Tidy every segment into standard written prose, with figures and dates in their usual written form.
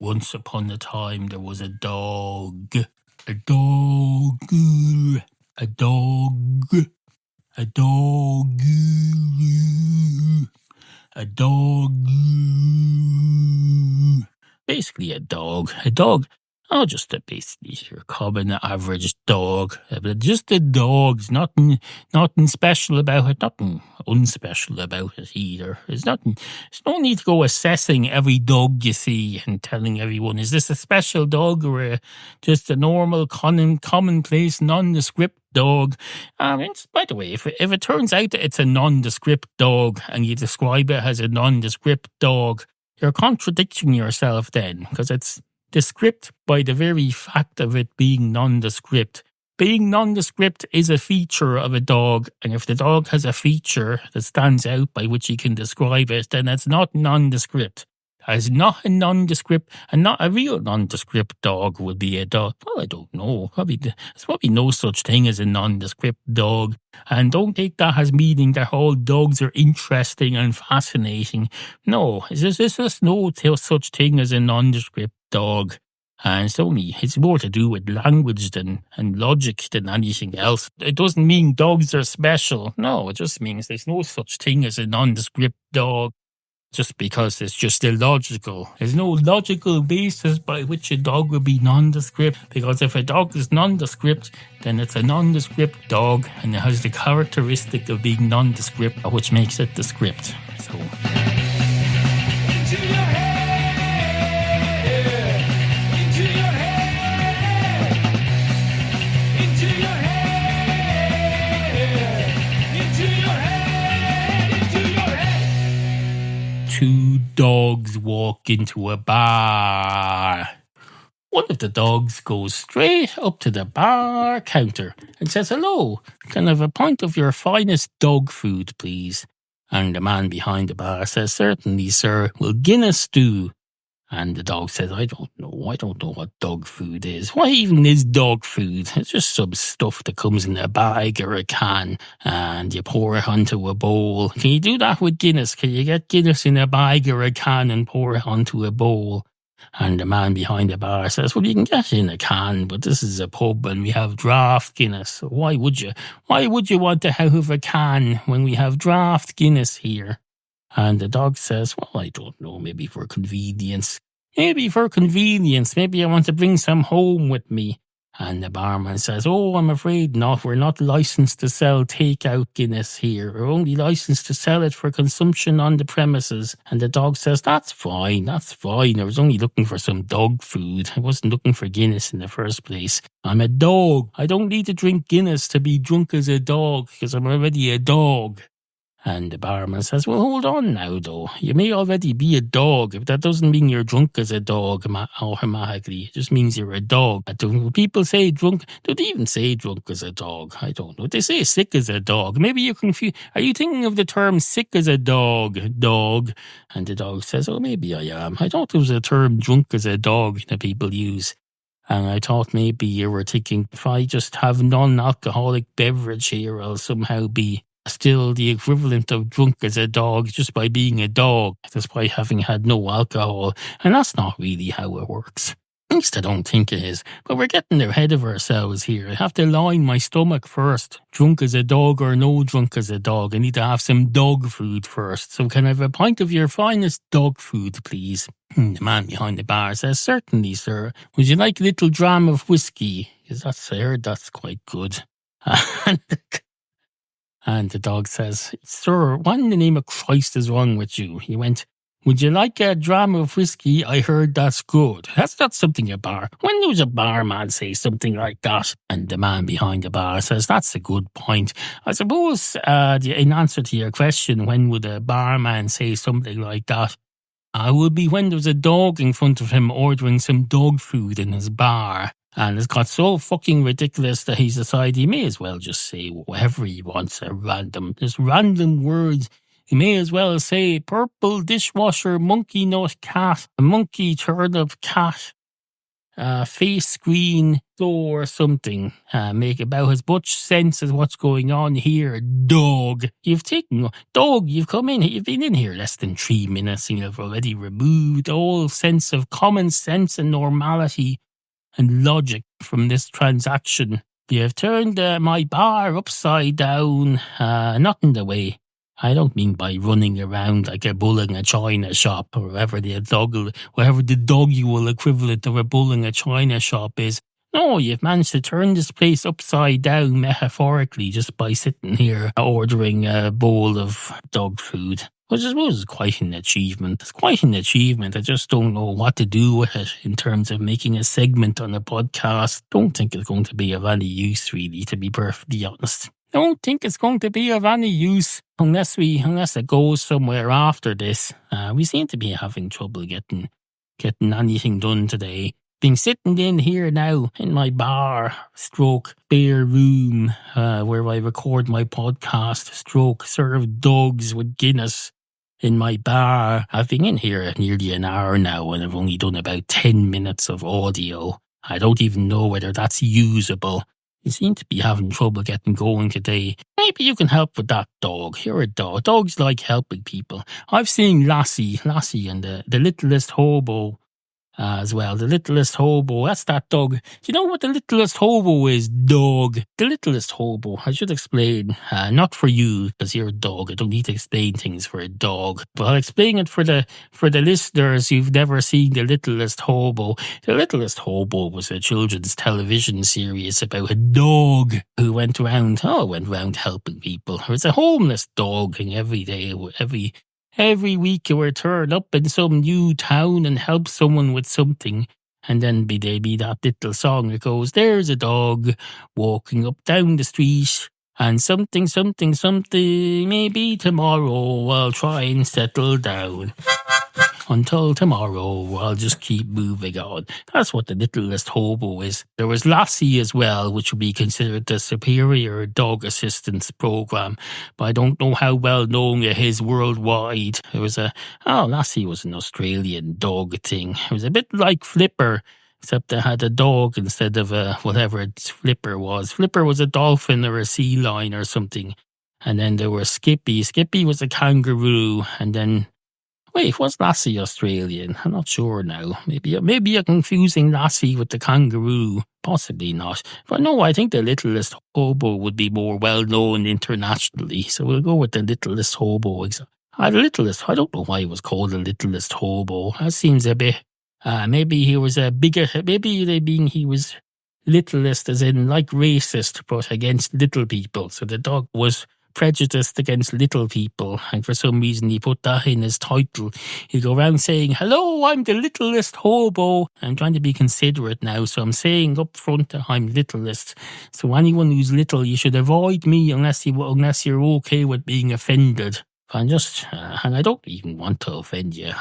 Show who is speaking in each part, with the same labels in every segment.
Speaker 1: Once upon a time there was a dog. A dog. A dog. A dog. A dog. Basically a dog. A dog. Oh, just basically your common average dog. But just a dog. Nothing special about it. Nothing unspecial about it either. There's no need to go assessing every dog you see and telling everyone, is this a special dog or just a normal, commonplace, nondescript dog? By the way, if it turns out that it's a nondescript dog and you describe it as a nondescript dog, you're contradicting yourself then, because it's descript by the very fact of it being nondescript. Being nondescript is a feature of a dog, and if the dog has a feature that stands out by which you can describe it, then it's not nondescript. As not a nondescript, and not a real nondescript dog would be a dog. Well, I don't know. There's probably no such thing as a nondescript dog. And don't take that as meaning that all dogs are interesting and fascinating. No, there's just no such thing as a nondescript dog. And it's more to do with language and logic than anything else. It doesn't mean dogs are special. No, it just means there's no such thing as a nondescript dog. Just because it's just illogical. There's no logical basis by which a dog would be nondescript, because if a dog is nondescript, then it's a nondescript dog, and it has the characteristic of being nondescript, which makes it descript. So... Two dogs walk into a bar. One of the dogs goes straight up to the bar counter and says, "Hello, can I have a pint of your finest dog food, please?" And the man behind the bar says, "Certainly, sir. Will Guinness do?" And the dog says, I don't know what dog food is. What even is dog food? It's just some stuff that comes in a bag or a can and you pour it onto a bowl. Can you do that with Guinness? Can you get Guinness in a bag or a can and pour it onto a bowl? And the man behind the bar says, well, you can get it in a can, but this is a pub and we have draft Guinness. So why would you want to have a can when we have draft Guinness here? And the dog says, well, I don't know, maybe for convenience. Maybe I want to bring some home with me. And the barman says, oh, I'm afraid not. We're not licensed to sell takeout Guinness here. We're only licensed to sell it for consumption on the premises. And the dog says, that's fine. I was only looking for some dog food. I wasn't looking for Guinness in the first place. I'm a dog. I don't need to drink Guinness to be drunk as a dog because I'm already a dog. And the barman says, well, hold on now, though. You may already be a dog. If that doesn't mean you're drunk as a dog automatically. It just means you're a dog. People say drunk. Do they even say drunk as a dog? I don't know. They say sick as a dog. Maybe you're confused. Are you thinking of the term sick as a dog? And the dog says, oh, maybe I am. I thought there was a term drunk as a dog that people use. And I thought maybe you were thinking, if I just have non-alcoholic beverage here, I'll somehow be still the equivalent of drunk as a dog just by being a dog, despite having had no alcohol. And that's not really how it works. At least I don't think it is. But we're getting ahead of ourselves here. I have to line my stomach first. Drunk as a dog or no drunk as a dog. I need to have some dog food first. So can I have a pint of your finest dog food, please? The man behind the bar says, certainly, sir. Would you like a little dram of whiskey? Because I heard that's quite good. And the dog says, sir, what in the name of Christ is wrong with you? He went, would you like a dram of whiskey? I heard that's good. That's not something a bar. When does a barman say something like that? And the man behind the bar says, that's a good point. I suppose, in answer to your question, when would a barman say something like that? It would be when there's a dog in front of him ordering some dog food in his bar. And it's got so fucking ridiculous that he's decided he may as well just say whatever he wants, random words. He may as well say purple dishwasher, monkey nut cat, a monkey turnip cat, face screen or something. Make about as much sense as what's going on here, dog. You've come in, you've been in here less than 3 minutes and you've already removed all sense of common sense and normality and logic from this transaction. You have turned my bar upside down, not in the way. I don't mean by running around like a bull in a china shop, or whatever the doggy equivalent of a bull in a china shop is. No, you've managed to turn this place upside down metaphorically just by sitting here ordering a bowl of dog food. Which I suppose is quite an achievement. It's quite an achievement. I just don't know what to do with it in terms of making a segment on a podcast. Don't think it's going to be of any use, really, to be perfectly honest. Don't think it's going to be of any use unless it goes somewhere after this. We seem to be having trouble getting anything done today. Been sitting in here now in my bar stroke bare room where I record my podcast stroke serve dogs with Guinness in my bar. I've been in here nearly an hour now and I've only done about 10 minutes of audio. I don't even know whether that's usable. You seem to be having trouble getting going today. Maybe you can help with that, dog. You're a dog. Dogs like helping people. I've seen Lassie and the Littlest Hobo as well. The Littlest Hobo, that's that dog. Do you know what the Littlest Hobo is, dog? The Littlest Hobo, I should explain, not for you, because you're a dog. I don't need to explain things for a dog. But I'll explain it for the listeners who've never seen The Littlest Hobo. The Littlest Hobo was a children's television series about a dog who went around helping people. It was a homeless dog, and every week you would turn up in some new town and help someone with something. And then be that little song that goes, there's a dog walking up down the street and something, maybe tomorrow I'll try and settle down. Until tomorrow, I'll just keep moving on. That's what the Littlest Hobo is. There was Lassie as well, which would be considered the superior dog assistance program, but I don't know how well known it is worldwide. Lassie was an Australian dog thing. It was a bit like Flipper, except they had a dog instead of whatever Flipper was. Flipper was a dolphin or a sea lion or something. And then there was Skippy. Skippy was a kangaroo, and then wait, was Lassie Australian? I'm not sure now. Maybe you're confusing Lassie with the kangaroo. Possibly not. But no, I think the Littlest Hobo would be more well known internationally. So we'll go with the Littlest Hobo. I don't know why he was called the Littlest Hobo. That seems a bit. Maybe he was a bigger. Maybe they mean he was littlest as in like racist, but against little people. So the dog was prejudiced against little people, and for some reason he put that in his title. He'd go around saying, hello, I'm the Littlest Hobo. I'm trying to be considerate now, so I'm saying up front that I'm littlest. So anyone who's little, you should avoid me unless you're okay with being offended. And I don't even want to offend you.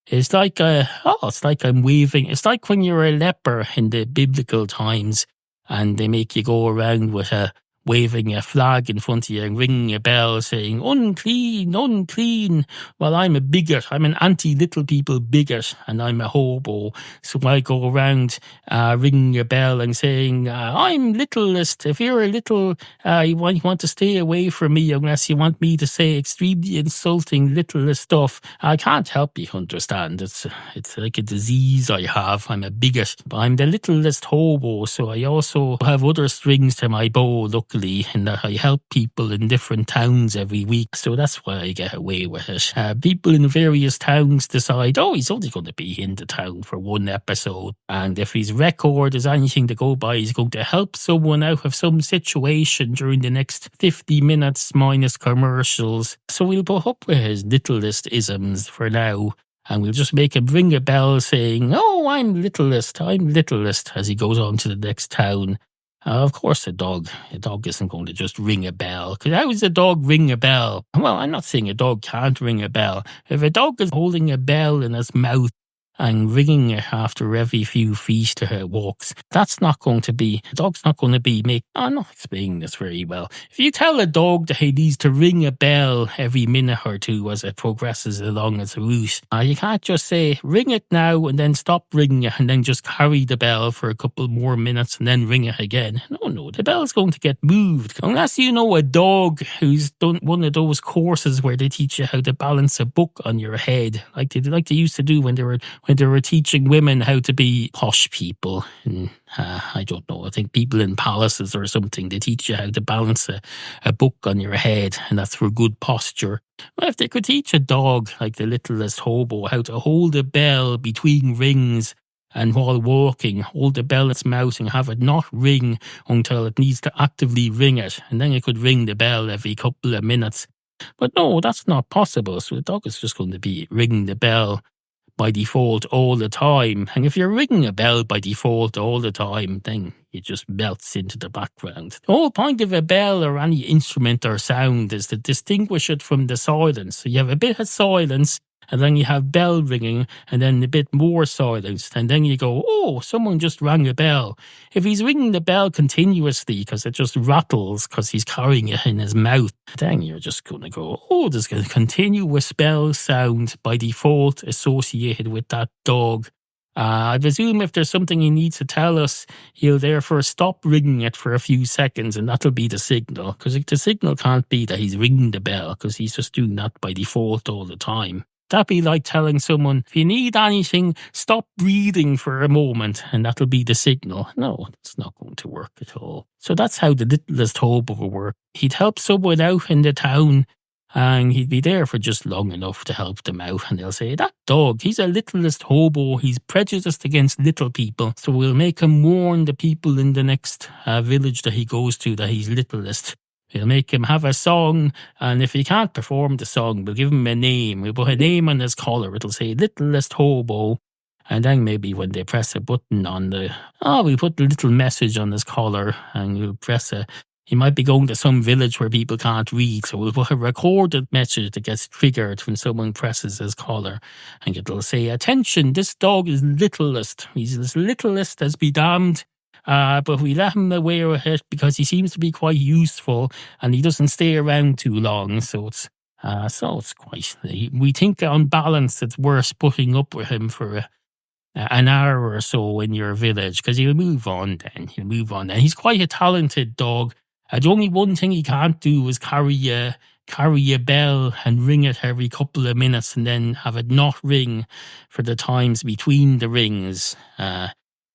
Speaker 1: It's like I'm waving. It's like when you're a leper in the biblical times and they make you go around with waving a flag in front of you and ringing a bell saying, unclean, unclean. Well, I'm a bigot. I'm an anti-little people bigot, and I'm a hobo. So I go around ringing a bell and saying, I'm littlest. If you're a little, you want to stay away from me unless you want me to say extremely insulting littlest stuff. I can't help you understand. It's like a disease I have. I'm a bigot. But I'm the littlest hobo, so I also have other strings to my bow, luckily, in that I help people in different towns every week, so that's why I get away with it. People in various towns decide, he's only going to be in the town for one episode, and if his record is anything to go by, he's going to help someone out of some situation during the next 50 minutes minus commercials. So we'll put up with his littlest isms for now, and we'll just make him ring a bell saying, I'm littlest, as he goes on to the next town. Of course, a dog isn't going to just ring a bell. Because how does a dog ring a bell? Well, I'm not saying a dog can't ring a bell. If a dog is holding a bell in its mouth and ringing it after every few feet walks. That's not going to be, the dog's not going to be I'm not explaining this very well. If you tell a dog that he needs to ring a bell every minute or two as it progresses along its route, you can't just say, ring it now and then stop ringing it and then just carry the bell for a couple more minutes and then ring it again. No, the bell's going to get moved. Unless you know a dog who's done one of those courses where they teach you how to balance a book on your head, like they used to do when they were teaching women how to be posh people. And I don't know, I think people in palaces or something, they teach you how to balance a book on your head, and that's for good posture. Well, if they could teach a dog like the Littlest Hobo how to hold a bell between rings and while walking, hold the bell in its mouth and have it not ring until it needs to actively ring it, and then it could ring the bell every couple of minutes. But no, that's not possible. So the dog is just going to be ringing the bell by default all the time. And if you're ringing a bell by default all the time, then it just melts into the background. The whole point of a bell or any instrument or sound is to distinguish it from the silence. So you have a bit of silence, and then you have bell ringing, and then a bit more silence, and then you go, oh, someone just rang a bell. If he's ringing the bell continuously because it just rattles because he's carrying it in his mouth, then you're just going to go, oh, there's a continuous bell sound by default associated with that dog. I presume if there's something he needs to tell us, he'll therefore stop ringing it for a few seconds, and that'll be the signal. Because the signal can't be that he's ringing the bell, because he's just doing that by default all the time. That'd be like telling someone, if you need anything, stop breathing for a moment, and that'll be the signal. No, it's not going to work at all. So that's how the Littlest Hobo will work. He'd help someone out in the town, and he'd be there for just long enough to help them out. And they'll say, that dog, he's a Littlest Hobo. He's prejudiced against little people. So we'll make him warn the people in the next village that he goes to that he's littlest. We'll make him have a song, and if he can't perform the song, we'll give him a name. We'll put a name on his collar. It'll say Littlest Hobo. And then maybe when they press a button on we put a little message on his collar, and we'll press he might be going to some village where people can't read, so we'll put a recorded message that gets triggered when someone presses his collar, and it'll say, attention, this dog is littlest. He's as littlest as be damned. But we let him away with it because he seems to be quite useful and he doesn't stay around too long. So it's quite. We think on balance it's worth putting up with him for an hour or so in your village because he'll move on then. He's quite a talented dog. The only one thing he can't do is carry a bell and ring it every couple of minutes and then have it not ring for the times between the rings.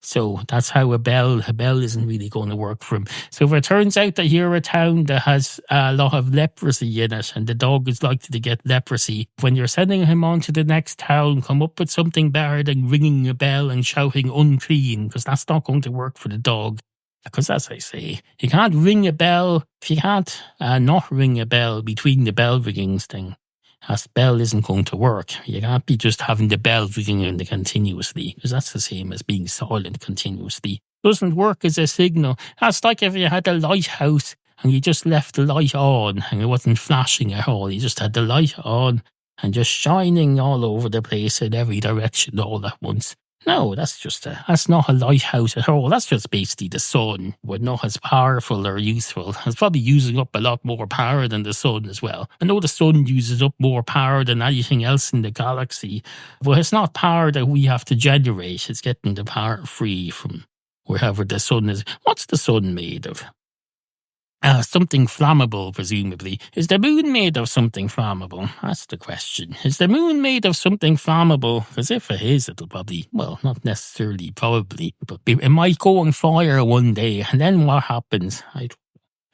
Speaker 1: So that's how a bell isn't really going to work for him. So if it turns out that you're a town that has a lot of leprosy in it and the dog is likely to get leprosy, when you're sending him on to the next town, come up with something better than ringing a bell and shouting unclean, because that's not going to work for the dog. Because as I say, you can't ring a bell, if you can't not ring a bell between the bell ringings thing. That bell isn't going to work. You can't be just having the bell ringing continuously, because that's the same as being silent continuously. It doesn't work as a signal. That's like if you had a lighthouse and you just left the light on and it wasn't flashing at all. You just had the light on and just shining all over the place in every direction all at once. No, that's not a lighthouse at all. That's just basically the sun, but not as powerful or useful. It's probably using up a lot more power than the sun as well. I know the sun uses up more power than anything else in the galaxy, but it's not power that we have to generate. It's getting the power free from wherever the sun is. What's the sun made of? Something flammable, presumably. Is the moon made of something flammable? That's the question. Is the moon made of something flammable? Because if it is, it'll probably, well, not necessarily probably, but it might go on fire one day, and then what happens? I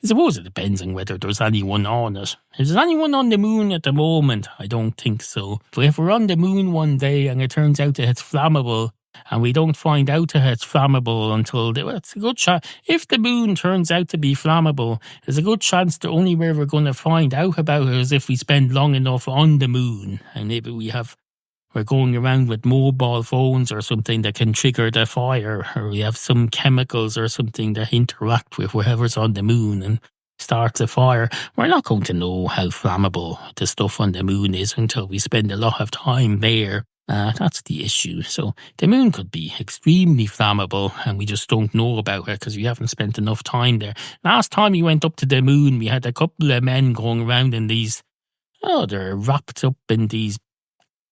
Speaker 1: suppose it depends on whether there's anyone on it. Is there anyone on the moon at the moment? I don't think so. But if we're on the moon one day and it turns out that it's flammable, and we don't find out that it's flammable until it's a good chance. If the moon turns out to be flammable, there's a good chance the only way we're going to find out about it is if we spend long enough on the moon, and maybe we're going around with mobile phones or something that can trigger the fire, or we have some chemicals or something that interact with whatever's on the moon and starts a fire. We're not going to know how flammable the stuff on the moon is until we spend a lot of time there. That's the issue. So the moon could be extremely flammable and we just don't know about it because we haven't spent enough time there. Last time we went up to the moon, we had a couple of men going around in these, they're wrapped up in these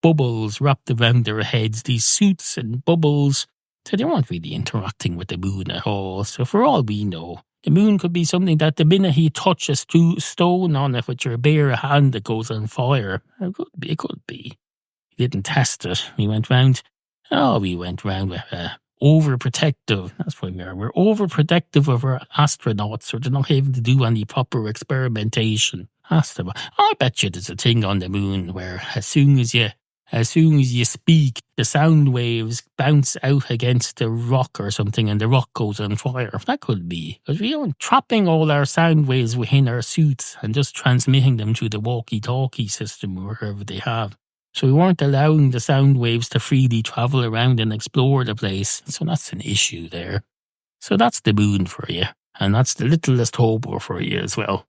Speaker 1: bubbles wrapped around their heads, these suits and bubbles. So they weren't really interacting with the moon at all. So for all we know, the moon could be something that the minute you touch a stone on it with your bare hand, it goes on fire. It could be. We didn't test it. We went round with overprotective. That's why we're overprotective of our astronauts, so they're not able to do any proper experimentation. I bet you there's a thing on the moon where as soon as you speak, the sound waves bounce out against the rock or something and the rock goes on fire. That could be. Because we are trapping all our sound waves within our suits and just transmitting them through the walkie-talkie system or wherever they have. So we weren't allowing the sound waves to freely travel around and explore the place. So that's an issue there. So that's the moon for you. And that's the littlest hobo for you as well.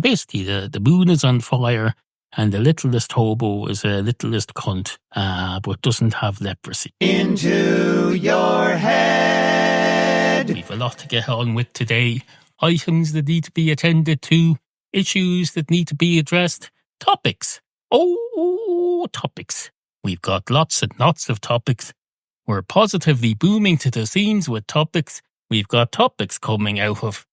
Speaker 1: Basically, the moon is on fire and the littlest hobo is a littlest cunt, but doesn't have leprosy.
Speaker 2: Into your head.
Speaker 1: We've a lot to get on with today. Items that need to be attended to. Issues that need to be addressed. Topics. Topics. We've got lots and lots of topics. We're positively booming to the scenes with topics. We've got topics coming out of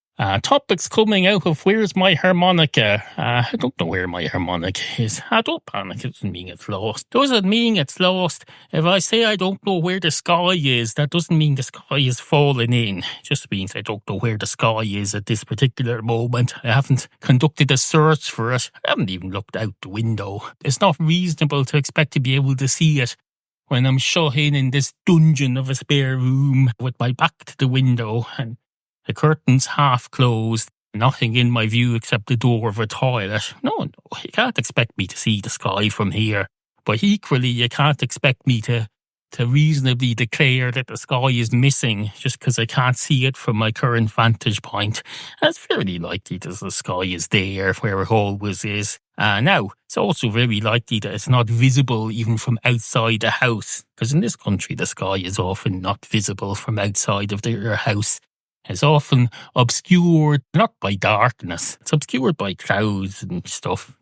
Speaker 1: where's my harmonica? I don't know where my harmonica is. Don't panic, it doesn't mean it's lost. Doesn't mean it's lost. If I say I don't know where the sky is, that doesn't mean the sky is falling in. It just means I don't know where the sky is at this particular moment. I haven't conducted a search for it. I haven't even looked out the window. It's not reasonable to expect to be able to see it when I'm shut in this dungeon of a spare room with my back to the window and the curtains half closed, nothing in my view except the door of a toilet. No, you can't expect me to see the sky from here. But equally, you can't expect me to reasonably declare that the sky is missing just because I can't see it from my current vantage point. It's fairly likely that the sky is there where it always is. Now, it's also very likely that it's not visible even from outside the house, because in this country the sky is often not visible from outside of your house. It's often obscured, not by darkness, it's obscured by clouds and stuff.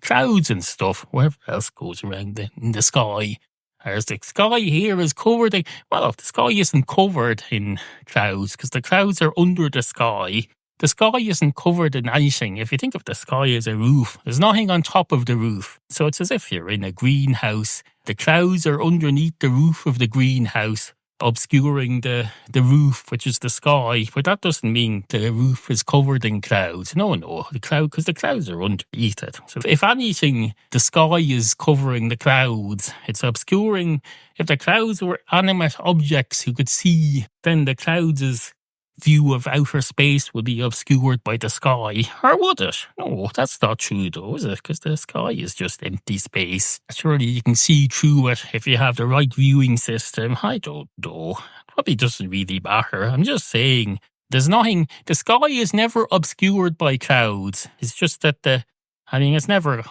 Speaker 1: Whatever else goes around in the sky. Whereas the sky here is covered, the sky isn't covered in clouds, because the clouds are under the sky. The sky isn't covered in anything. If you think of the sky as a roof, there's nothing on top of the roof. So it's as if you're in a greenhouse. The clouds are underneath the roof of the greenhouse, obscuring the roof, which is the sky, but that doesn't mean the roof is covered in clouds. No, because the clouds are underneath it. So if anything, the sky is covering the clouds. It's obscuring. If the clouds were animate objects you could see, then the clouds' view of outer space would be obscured by the sky. Or would it? No, that's not true though, is it? Because the sky is just empty space. Surely you can see through it if you have the right viewing system. I don't know. Probably doesn't really matter. I'm just saying, there's nothing. The sky is never obscured by clouds. It's just that it's never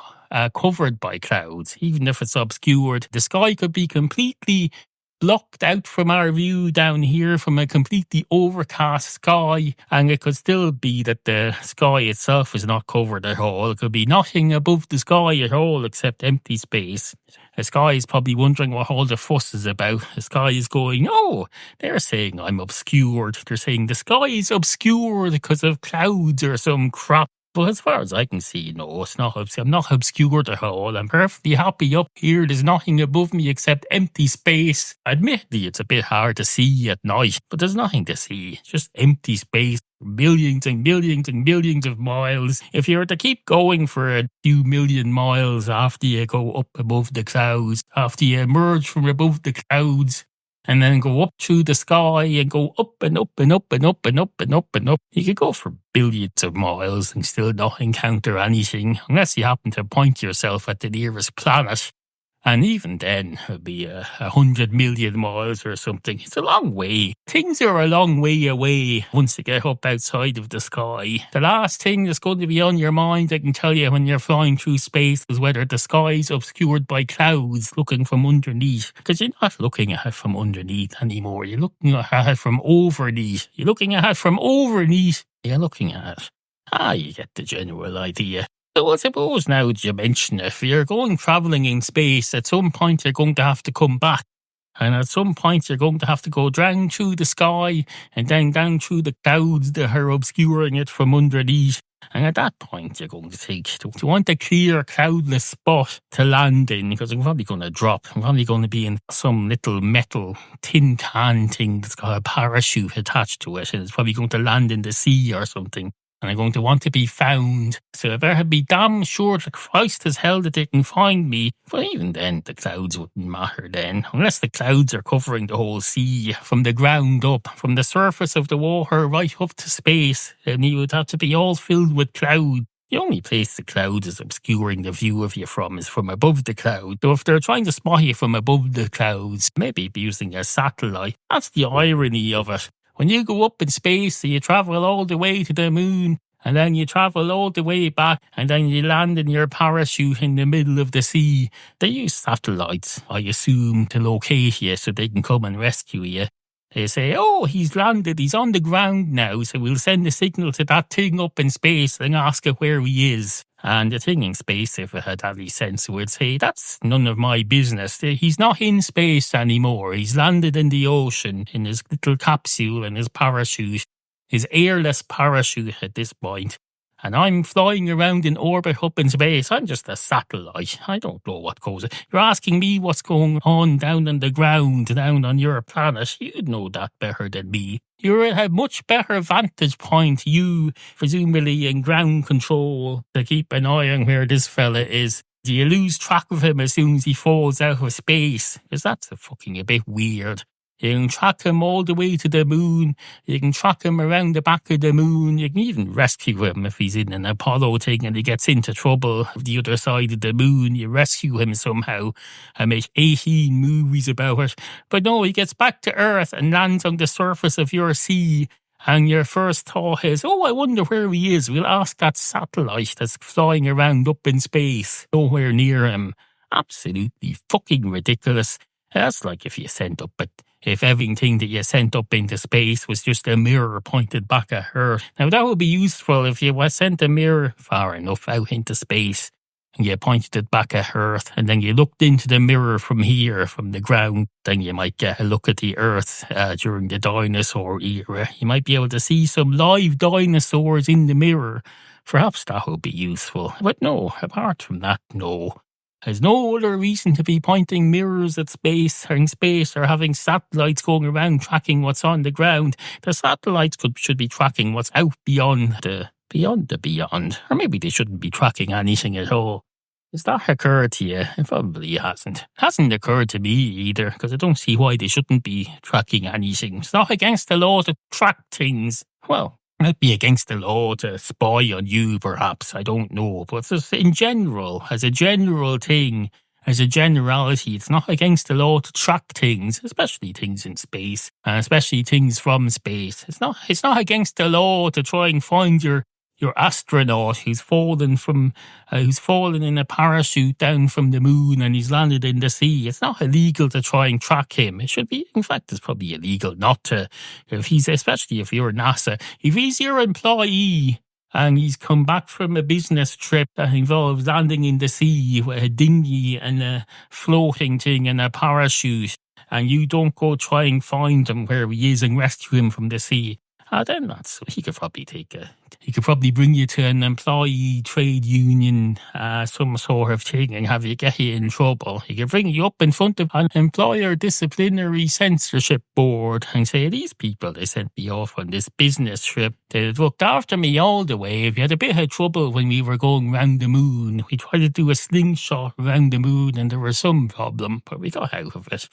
Speaker 1: covered by clouds. Even if it's obscured, the sky could be completely blocked out from our view down here from a completely overcast sky, and it could still be that the sky itself is not covered at all. It could be nothing above the sky at all except empty space. The sky is probably wondering what all the fuss is about. The sky is going, oh, they're saying I'm obscured. They're saying the sky is obscured because of clouds or some crap. But as far as I can see, no, it's not. I'm not obscured at all. I'm perfectly happy up here. There's nothing above me except empty space. Admittedly, it's a bit hard to see at night, but there's nothing to see. It's just empty space. Millions and millions and millions of miles. If you were to keep going for a few million miles after you go up above the clouds, after you emerge from above the clouds, and then go up through the sky and go up and up and up and up and up and up and up. You could go for billions of miles and still not encounter anything, unless you happen to point yourself at the nearest planet And even then, it'd be 100 million miles or something. It's a long way. Things are a long way away once you get up outside of the sky. The last thing that's going to be on your mind, I can tell you, when you're flying through space is whether the sky's obscured by clouds looking from underneath. Because you're not looking at it from underneath anymore. You're looking at it from overneath. You're looking at it from overneath. You're looking at it. You get the general idea. So I suppose now that you mention it, if you're going travelling in space, at some point you're going to have to come back. And at some point you're going to have to go down through the sky and then down through the clouds that are obscuring it from underneath. And at that point you're going to think, do you want a clear, cloudless spot to land in? Because I'm probably going to drop. I'm probably going to be in some little metal tin can thing that's got a parachute attached to it. And it's probably going to land in the sea or something. And I'm going to want to be found. So I better be damn sure to Christ as hell that they can find me. But even then, the clouds wouldn't matter then. Unless the clouds are covering the whole sea from the ground up, from the surface of the water right up to space. And you would have to be all filled with cloud. The only place the cloud is obscuring the view of you from is from above the cloud. So if they're trying to spot you from above the clouds, maybe be using a satellite. That's the irony of it. When you go up in space, you travel all the way to the moon, and then you travel all the way back, and then you land in your parachute in the middle of the sea. They use satellites, I assume, to locate you so they can come and rescue you. They say, oh, he's landed, he's on the ground now, so we'll send a signal to that thing up in space and ask it where he is. And the thing in space, if it had any sense, would say, that's none of my business. He's not in space anymore. He's landed in the ocean in his little capsule and his parachute, his airless parachute at this point. And I'm flying around in orbit up in space. I'm just a satellite. I don't know what goes on. You're asking me what's going on down on the ground, down on your planet. You'd know that better than me. You're at a much better vantage point, you, presumably in ground control, to keep an eye on where this fella is. Do you lose track of him as soon as he falls out of space? Because that's a bit weird. You can track him all the way to the moon. You can track him around the back of the moon. You can even rescue him if he's in an Apollo thing and he gets into trouble on the other side of the moon. You rescue him somehow and make 18 movies about it. But no, he gets back to Earth and lands on the surface of your sea. And your first thought is, oh, I wonder where he is. We'll ask that satellite that's flying around up in space, nowhere near him. Absolutely fucking ridiculous. That's like if everything that you sent up into space was just a mirror pointed back at Earth. Now, that would be useful if you sent a mirror far enough out into space and you pointed it back at Earth, and then you looked into the mirror from here, from the ground. Then you might get a look at the Earth during the dinosaur era. You might be able to see some live dinosaurs in the mirror. Perhaps that would be useful. But no, apart from that, no. There's no other reason to be pointing mirrors at space or having satellites going around tracking what's on the ground. The satellites should be tracking what's out beyond the beyond. Or maybe they shouldn't be tracking anything at all. Has that occurred to you? It probably hasn't. It hasn't occurred to me either, because I don't see why they shouldn't be tracking anything. It's not against the law to track things. Well, it might be against the law to spy on you, perhaps. I don't know. But just in general, as a general thing, as a generality, it's not against the law to track things, especially things in space, and especially things from space. It's not against the law to try and find your astronaut who's fallen in a parachute down from the moon and he's landed in the sea. It's not illegal to try and track him. It should be, in fact, it's probably illegal not to. Especially if you're NASA, if he's your employee and he's come back from a business trip that involves landing in the sea with a dinghy and a floating thing and a parachute, and you don't go try and find him where he is and rescue him from the sea, then he could probably bring you to an employee trade union, some sort of thing, and get you in trouble. He could bring you up in front of an employer disciplinary censorship board and say, these people, they sent me off on this business trip. They looked after me all the way. We had a bit of trouble when we were going round the moon. We tried to do a slingshot around the moon and there was some problem, but we got out of it.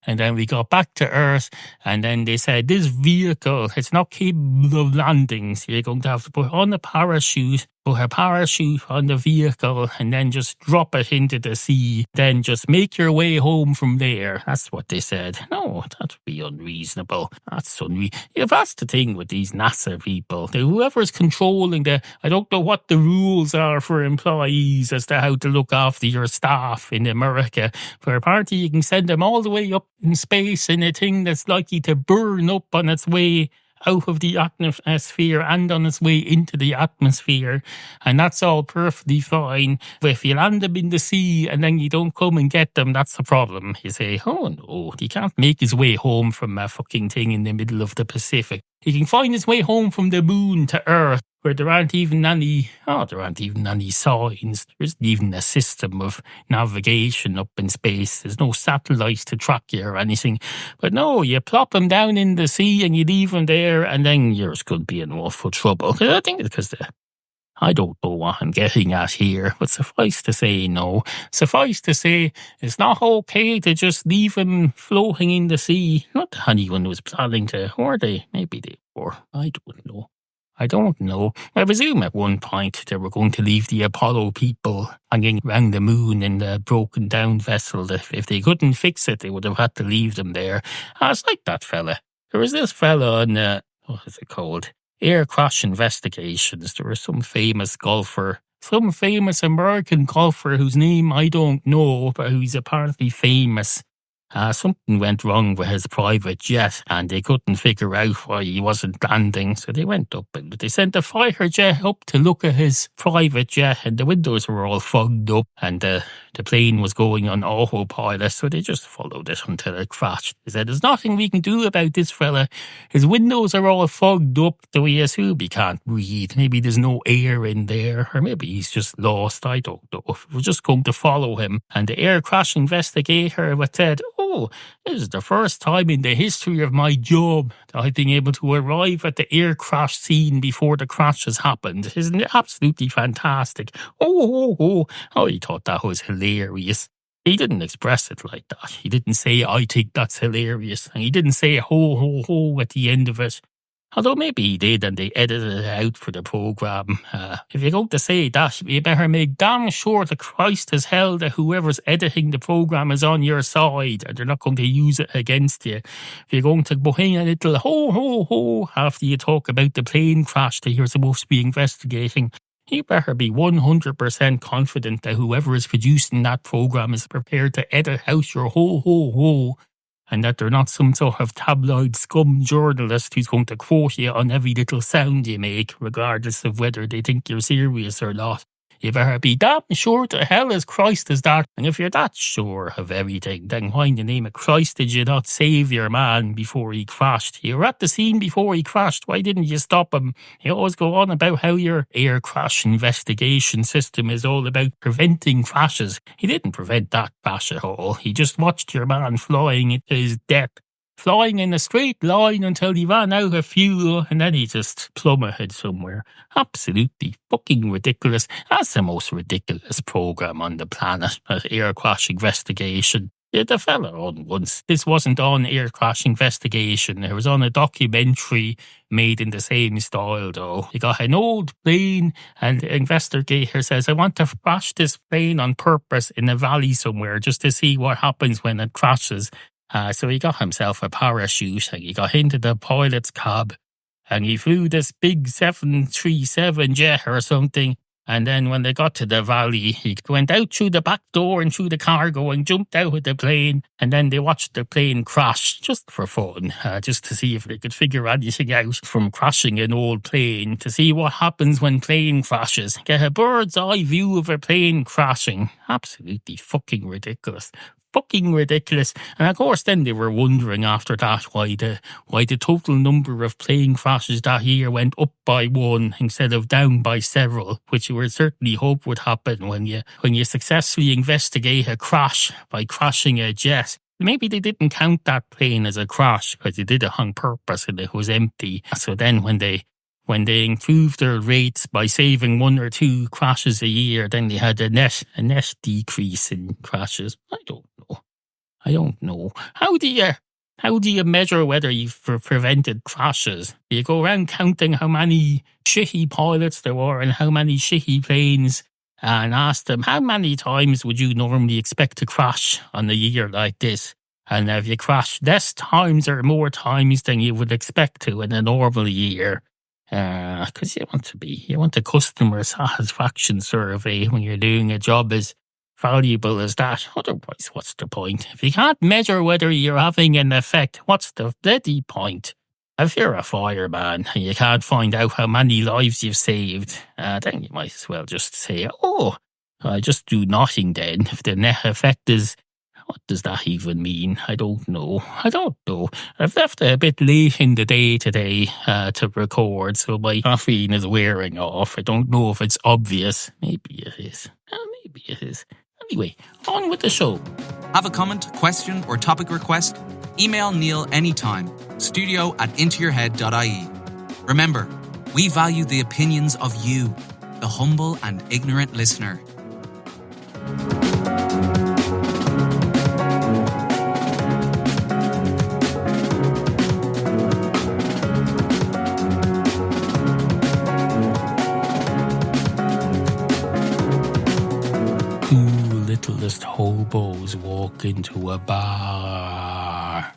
Speaker 1: And then we got back to Earth, and then they said, this vehicle, it's not capable of landing, so you're going to have to put on a parachute, put a parachute on the vehicle and then just drop it into the sea. Then just make your way home from there. That's what they said. No, that would be unreasonable. That's unreasonable. Yeah, that's the thing with these NASA people. Whoever's controlling I don't know what the rules are for employees as to how to look after your staff in America. For apparently you can send them all the way up in space in a thing that's likely to burn up on its way out of the atmosphere and on its way into the atmosphere, and that's all perfectly fine. But if you land them in the sea and then you don't come and get them, that's the problem. You say, oh no, he can't make his way home from a fucking thing in the middle of the Pacific. He can find his way home from the moon to Earth, where there aren't even any signs. There isn't even a system of navigation up in space. There's no satellites to track you or anything. But no, you plop them down in the sea and you leave them there, and then you're going to be in awful trouble. I think it's because I don't know what I'm getting at here, but suffice to say, no. Suffice to say, it's not okay to just leave him floating in the sea. Not that anyone was planning to, or maybe they were. I don't know. I presume at one point they were going to leave the Apollo people hanging around the moon in the broken down vessel. If they couldn't fix it, they would have had to leave them there. It's like that fella. There was this fella on, what is it called? Air crash investigations. There was some famous American golfer whose name I don't know, but who's apparently famous. Something went wrong with his private jet and they couldn't figure out why he wasn't landing, so they went up and they sent a fighter jet up to look at his private jet, and the windows were all fogged up and the plane was going on autopilot, so they just followed it until it crashed. They said, there's nothing we can do about this fella. His windows are all fogged up, so we assume he can't breathe. Maybe there's no air in there, or maybe he's just lost. I don't know. We're just going to follow him. And the air crash investigator said, oh, this is the first time in the history of my job that I've been able to arrive at the air crash scene before the crash has happened. Isn't it absolutely fantastic? Oh, he thought that was hilarious. He didn't express it like that. He didn't say, I think that's hilarious. And he didn't say, ho, ho, ho at the end of it. Although maybe he did and they edited it out for the programme. If you're going to say that, you better make damn sure that Christ has held that whoever's editing the programme is on your side and they're not going to use it against you. If you're going to put in a little ho, ho, ho after you talk about the plane crash that you're supposed to be investigating, you better be 100% confident that whoever is producing that programme is prepared to edit out your ho, ho, ho, and that they're not some sort of tabloid scum journalist who's going to quote you on every little sound you make, regardless of whether they think you're serious or not. You better be damn sure to hell as Christ is that. And if you're that sure of everything, then why in the name of Christ did you not save your man before he crashed? You were at the scene before he crashed. Why didn't you stop him? You always go on about how your air crash investigation system is all about preventing crashes. He didn't prevent that crash at all. He just watched your man flying into his death. Flying in a straight line until he ran out of fuel and then he just plummeted somewhere. Absolutely fucking ridiculous. That's the most ridiculous programme on the planet, air crash investigation. Yeah, the fella on once. This wasn't on air crash investigation. It was on a documentary made in the same style though. You got an old plane and the investigator says, I want to crash this plane on purpose in a valley somewhere just to see what happens when it crashes. So he got himself a parachute and he got into the pilot's cab and he flew this big 737 jet or something. And then when they got to the valley, he went out through the back door and through the cargo and jumped out of the plane. And then they watched the plane crash just for fun, just to see if they could figure anything out from crashing an old plane, to see what happens when plane crashes. Get a bird's eye view of a plane crashing. Absolutely fucking ridiculous. Fucking ridiculous. And of course then they were wondering after that why the total number of plane crashes that year went up by one instead of down by several, which you would certainly hope would happen when you successfully investigate a crash by crashing a jet. Maybe they didn't count that plane as a crash because they did it on purpose and it was empty. So then when they improved their rates by saving 1 or 2 crashes a year, then they had a net decrease in crashes. I don't know. How do you How do you measure whether you've prevented crashes? Do you go around counting how many shitty pilots there were and how many shitty planes and ask them how many times would you normally expect to crash on a year like this? And have you crashed less times or more times than you would expect to in a normal year? Because you want a customer satisfaction survey when you're doing a job as valuable as that. Otherwise, what's the point? If you can't measure whether you're having an effect, what's the bloody point? If you're a fireman and you can't find out how many lives you've saved, then you might as well just say, I just do nothing then. If the net effect is, what does that even mean? I don't know. I've left a bit late in the day today to record, so my caffeine is wearing off. I don't know if it's obvious. Maybe it is. Anyway, on with the show.
Speaker 3: Have a comment, question, or topic request? Email Neal anytime. studio@IntoYourHead.ie. Remember, we value the opinions of you, the humble and ignorant listener.
Speaker 1: Littlest hobos walk into a bar.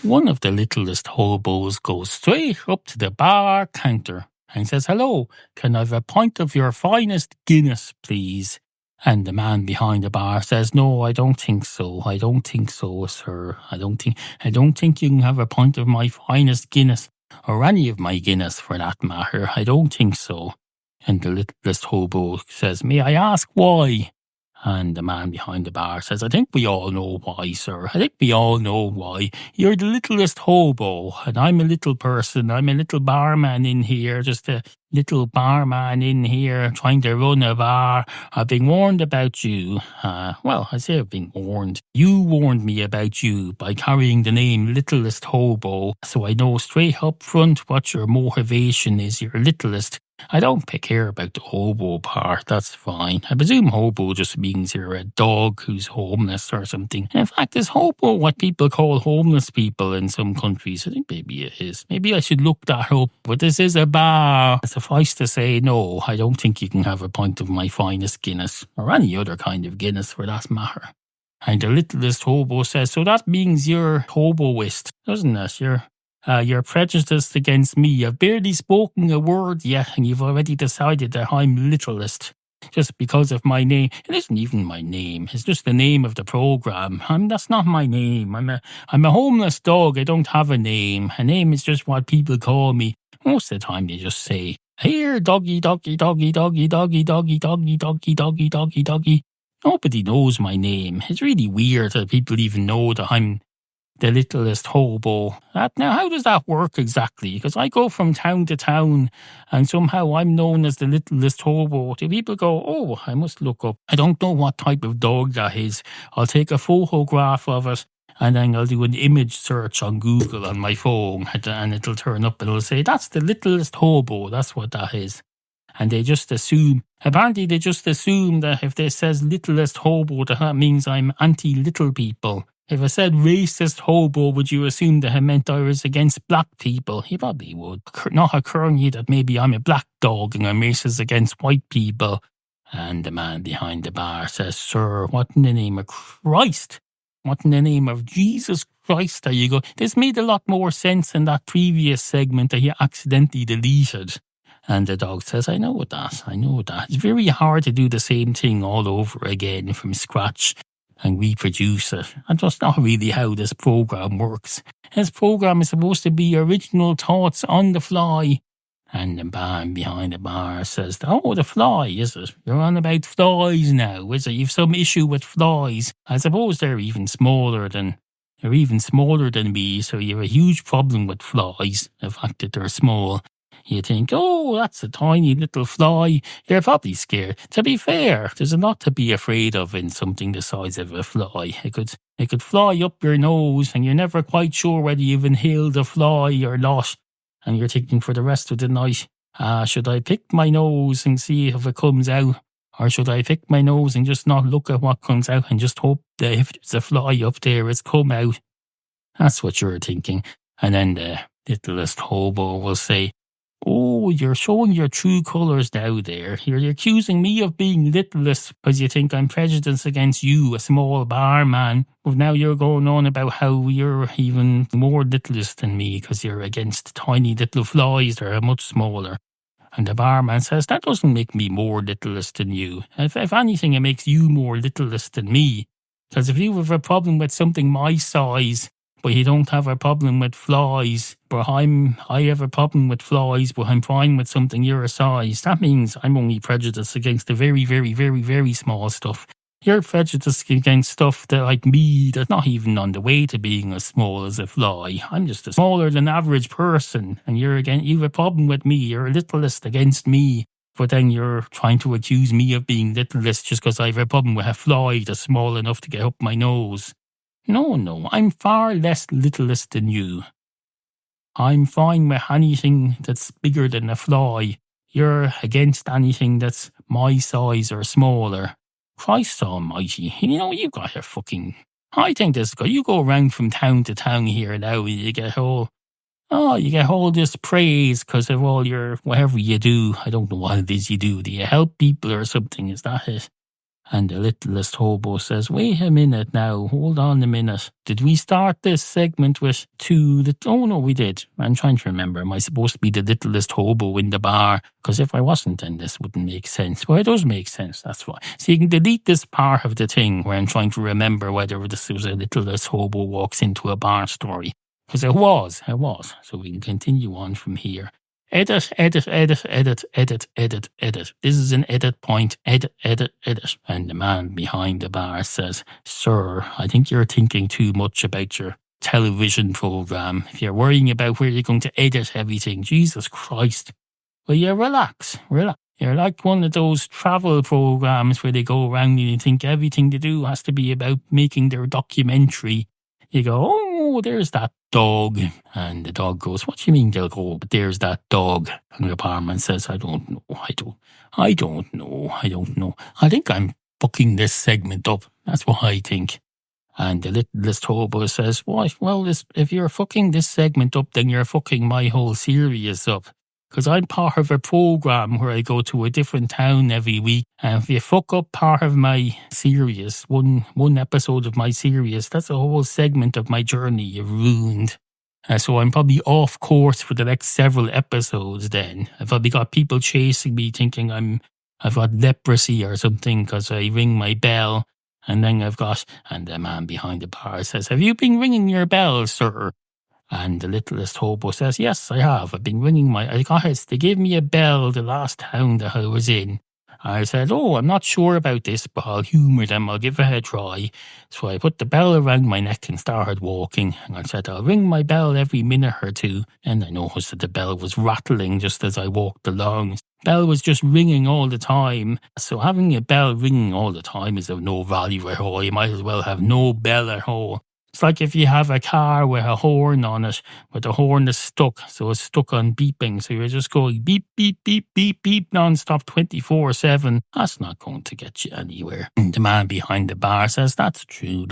Speaker 1: One of the littlest hobos goes straight up to the bar counter and says, "Hello, can I have a pint of your finest Guinness, please?" And the man behind the bar says, "No, I don't think so, sir. I don't think you can have a pint of my finest Guinness, or any of my Guinness for that matter. I don't think so." And the littlest hobo says, "May I ask why?" And the man behind the bar says, "I think we all know why, sir. I think we all know why. You're the littlest hobo, and I'm a little person. I'm a little barman in here, just a little barman in here trying to run a bar. I've been warned about you. Well, I say I've been warned. You warned me about you by carrying the name Littlest Hobo, so I know straight up front what your motivation is. You're littlest. I don't care about the hobo part, that's fine. I presume hobo just means you're a dog who's homeless or something. In fact, is hobo what people call homeless people in some countries? I think maybe it is. Maybe I should look that up. But this is a bar. Suffice to say, no, I don't think you can have a pint of my finest Guinness, or any other kind of Guinness for that matter. And the littlest hobo says, "So that means you're hoboist, doesn't it? You're prejudiced against me. I've barely spoken a word yet, and you've already decided that I'm littlest just because of my name." It isn't even my name. It's just the name of the program. That's not my name. I'm a homeless dog. I don't have a name. A name is just what people call me. Most of the time, they just say, "Here, doggy, doggy, doggy, doggy, doggy, doggy, doggy, doggy, doggy, doggy, doggy." Nobody knows my name. It's really weird that people even know that I'm the littlest hobo. Now, how does that work exactly? Because I go from town to town and somehow I'm known as the littlest hobo. Do people go, "Oh, I must look up. I don't know what type of dog that is. I'll take a photograph of it and then I'll do an image search on Google on my phone and it'll turn up and it'll say, that's the littlest hobo. That's what that is." And they just assume, apparently they just assume that if they says littlest hobo, that means I'm anti-little people. If I said racist hobo, would you assume that it meant I was against black people? You probably would. Not occurring to you that maybe I'm a black dog and I'm racist against white people. And the man behind the bar says, "Sir, what in the name of Christ? What in the name of Jesus Christ are you going?" This made a lot more sense in that previous segment that you accidentally deleted. And the dog says, I know that. It's very hard to do the same thing all over again from scratch and reproduce it. And that's not really how this program works. This program is supposed to be original thoughts on the fly. And the man behind the bar says, "Oh, the fly, is it? You're on about flies now, is it? You've some issue with flies. I suppose they're even smaller than me, so you have a huge problem with flies, the fact that they're small. You think, oh, that's a tiny little fly. You're probably scared. To be fair, there's a lot to be afraid of in something the size of a fly. It could fly up your nose and you're never quite sure whether you've inhaled a fly or not. And you're thinking for the rest of the night, should I pick my nose and see if it comes out? Or should I pick my nose and just not look at what comes out and just hope that if there's a fly up there, it's come out? That's what you're thinking. And then the littlest hobo will say, oh, you're showing your true colours now there. You're accusing me of being littlest because you think I'm prejudiced against you, a small barman. But now you're going on about how you're even more littlest than me because you're against tiny little flies that are much smaller. And the barman says, that doesn't make me more littlest than you. If anything, it makes you more littlest than me. Because if you have a problem with something my size, but you don't have a problem with flies, but I have a problem with flies, but I'm fine with something your size, that means I'm only prejudiced against the very, very, very, very small stuff. You're prejudiced against stuff that, like me, that's not even on the way to being as small as a fly. I'm just a smaller than average person, and you have a problem with me. You're a littlest against me. But then you're trying to accuse me of being littlest just because I have a problem with a fly that's small enough to get up my nose. No, I'm far less littlest than you. I'm fine with anything that's bigger than a fly. You're against anything that's my size or smaller. Christ almighty, you've got your fucking... I think this guy, you go around from town to town here now, you get all this praise because of all your, whatever you do. I don't know what it is you do. Do you help people or something? Is that it? And the littlest hobo says, wait a minute now, hold on a minute. Did we start this segment with oh no, we did. I'm trying to remember. Am I supposed to be the littlest hobo in the bar? Because if I wasn't, then this wouldn't make sense. Well, it does make sense, that's why. So you can delete this part of the thing where I'm trying to remember whether this was a littlest hobo walks into a bar story. Because it was. So we can continue on from here. Edit. This is an edit point. Edit. And the man behind the bar says, sir, I think you're thinking too much about your television program. If you're worrying about where you're going to edit everything, Jesus Christ. Well, yeah, relax. You're like one of those travel programs where they go around and you think everything they do has to be about making their documentary. You go, oh, there's that dog. And the dog goes, what do you mean they'll go, but there's that dog. And the barman says, I don't know. I think I'm fucking this segment up. That's what I think. And the littlest hobo says, well, if you're fucking this segment up, then you're fucking my whole series up. Because I'm part of a program where I go to a different town every week. And if you fuck up part of my series, one episode of my series, that's a whole segment of my journey you've ruined. So I'm probably off course for the next several episodes then. I've probably got people chasing me thinking I've got leprosy or something because I ring my bell. And then and the man behind the bar says, have you been ringing your bell, sir? And the littlest hobo says, yes, I have. I've been ringing they gave me a bell the last town that I was in. I said, I'm not sure about this, but I'll humour them. I'll give it a try. So I put the bell around my neck and started walking. And I said, I'll ring my bell every minute or two. And I noticed that the bell was rattling just as I walked along. The bell was just ringing all the time. So having a bell ringing all the time is of no value at all. You might as well have no bell at all. It's like if you have a car with a horn on it, but the horn is stuck, so it's stuck on beeping. So you're just going beep, beep, beep, beep, beep, non-stop 24/7. That's not going to get you anywhere. And the man behind the bar says, that's true.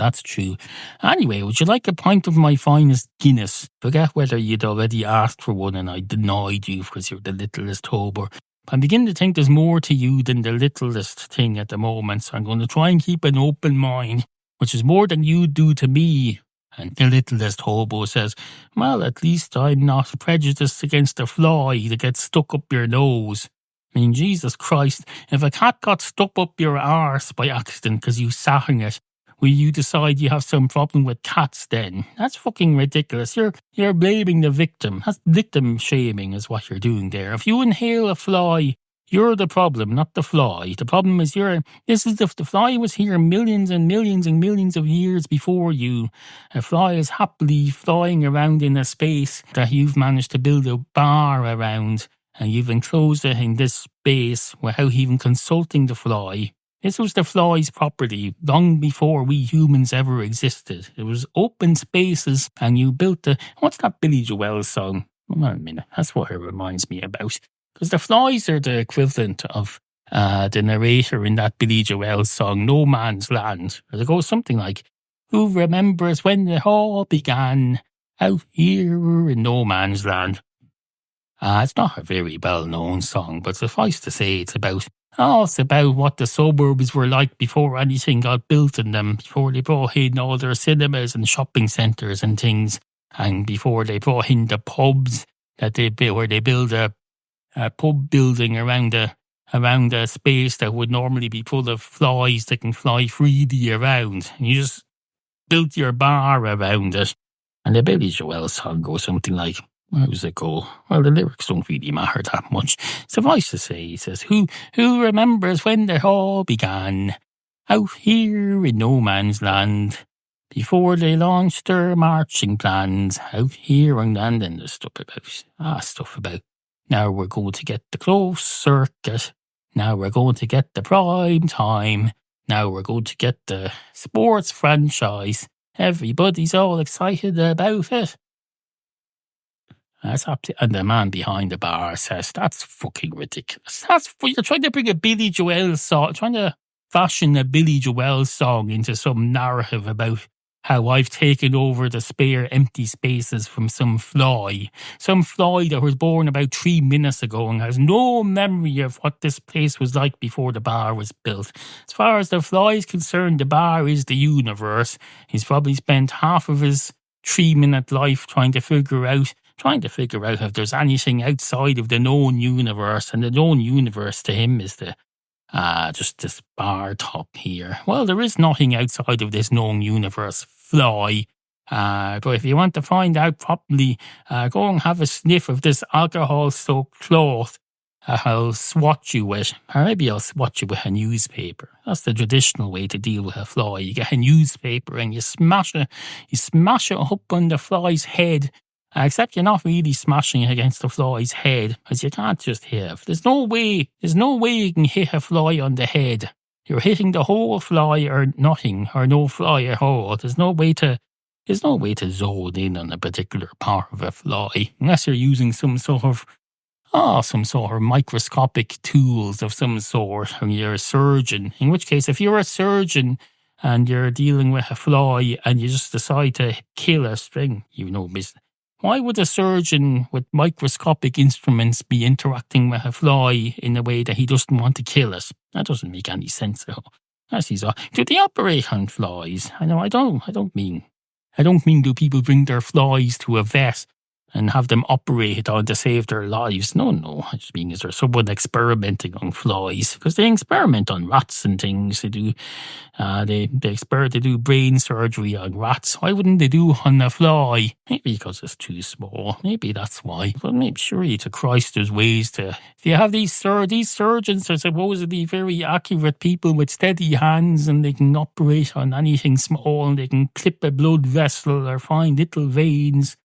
Speaker 1: Anyway, would you like a pint of my finest Guinness? Forget whether you'd already asked for one and I denied you because you're the littlest hobo. I'm beginning to think there's more to you than the littlest thing at the moment, so I'm going to try and keep an open mind, which is more than you do to me. And the littlest hobo says, well, at least I'm not prejudiced against a fly that gets stuck up your nose. I mean, Jesus Christ, if a cat got stuck up your arse by accident because you sat in it, will you decide you have some problem with cats then? That's fucking ridiculous. You're blaming the victim. That's victim shaming is what you're doing there. If you inhale a fly, you're the problem, not the fly. The problem is the fly was here millions and millions and millions of years before you. A fly is happily flying around in a space that you've managed to build a bar around, and you've enclosed it in this space without even consulting the fly. This was the fly's property long before we humans ever existed. It was open spaces, and you built what's that Billy Joel song? Hold on a minute, that's what it reminds me about. Because the flies are the equivalent of the narrator in that Billy Joel song, No Man's Land. It goes something like, Who remembers when it all began? Out here in no man's land. It's not a very well-known song, but suffice to say it's about what the suburbs were like before anything got built in them, before they brought in all their cinemas and shopping centres and things, and before they brought in the pubs where they build a pub building around a space that would normally be full of flies that can fly freely around. And you just built your bar around it. And the Billy Joel song goes something like, how does it go? Well, the lyrics don't really matter that much. Suffice to say, he says, who remembers when it all began? Out here in no man's land, before they launched their marching plans. Out here and then there's stuff about, now we're going to get the close circuit. Now we're going to get the prime time. Now we're going to get the sports franchise. Everybody's all excited about it. And the man behind the bar says, that's fucking ridiculous. You're trying to bring a Billy Joel song, trying to fashion a Billy Joel song into some narrative about how I've taken over the spare empty spaces from some fly that was born about 3 minutes ago and has no memory of what this place was like before the bar was built. As far as the fly is concerned, the bar is the universe. He's probably spent half of his 3-minute life trying to figure out if there's anything outside of the known universe, and the known universe to him is just this bar top here. Well, there is nothing outside of this known universe, fly. But if you want to find out properly, go and have a sniff of this alcohol-soaked cloth. I'll swat you with, or maybe I'll swat you with a newspaper. That's the traditional way to deal with a fly. You get a newspaper and you smash it up on the fly's head. Except you're not really smashing it against the fly's head, as you can't just hit. There's no way you can hit a fly on the head. You're hitting the whole fly or nothing, or no fly at all. There's no way to zone in on a particular part of a fly, unless you're using some sort of microscopic tools of some sort, or you're a surgeon. In which case, if you're a surgeon and you're dealing with a fly and you just decide to kill a string, why would a surgeon with microscopic instruments be interacting with a fly in a way that he doesn't want to kill it? That doesn't make any sense at all. Do they operate on flies? I don't mean do people bring their flies to a vet and have them operated on to save their lives. No. I just mean, is there someone experimenting on flies? Because they experiment on rats and things. They do, they do brain surgery on rats. Why wouldn't they do on a fly? Maybe because it's too small. Maybe that's why. But maybe surely to Christ there's ways to. If you have these surgeons are supposedly very accurate people with steady hands, and they can operate on anything small, and they can clip a blood vessel or find little veins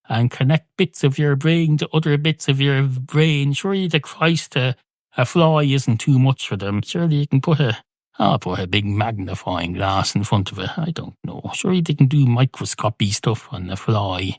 Speaker 1: and connect bits of your brain to other bits of your brain. Surely to Christ a fly isn't too much for them. Surely you can put a big magnifying glass in front of it. I don't know. Surely they can do microscopy stuff on the fly.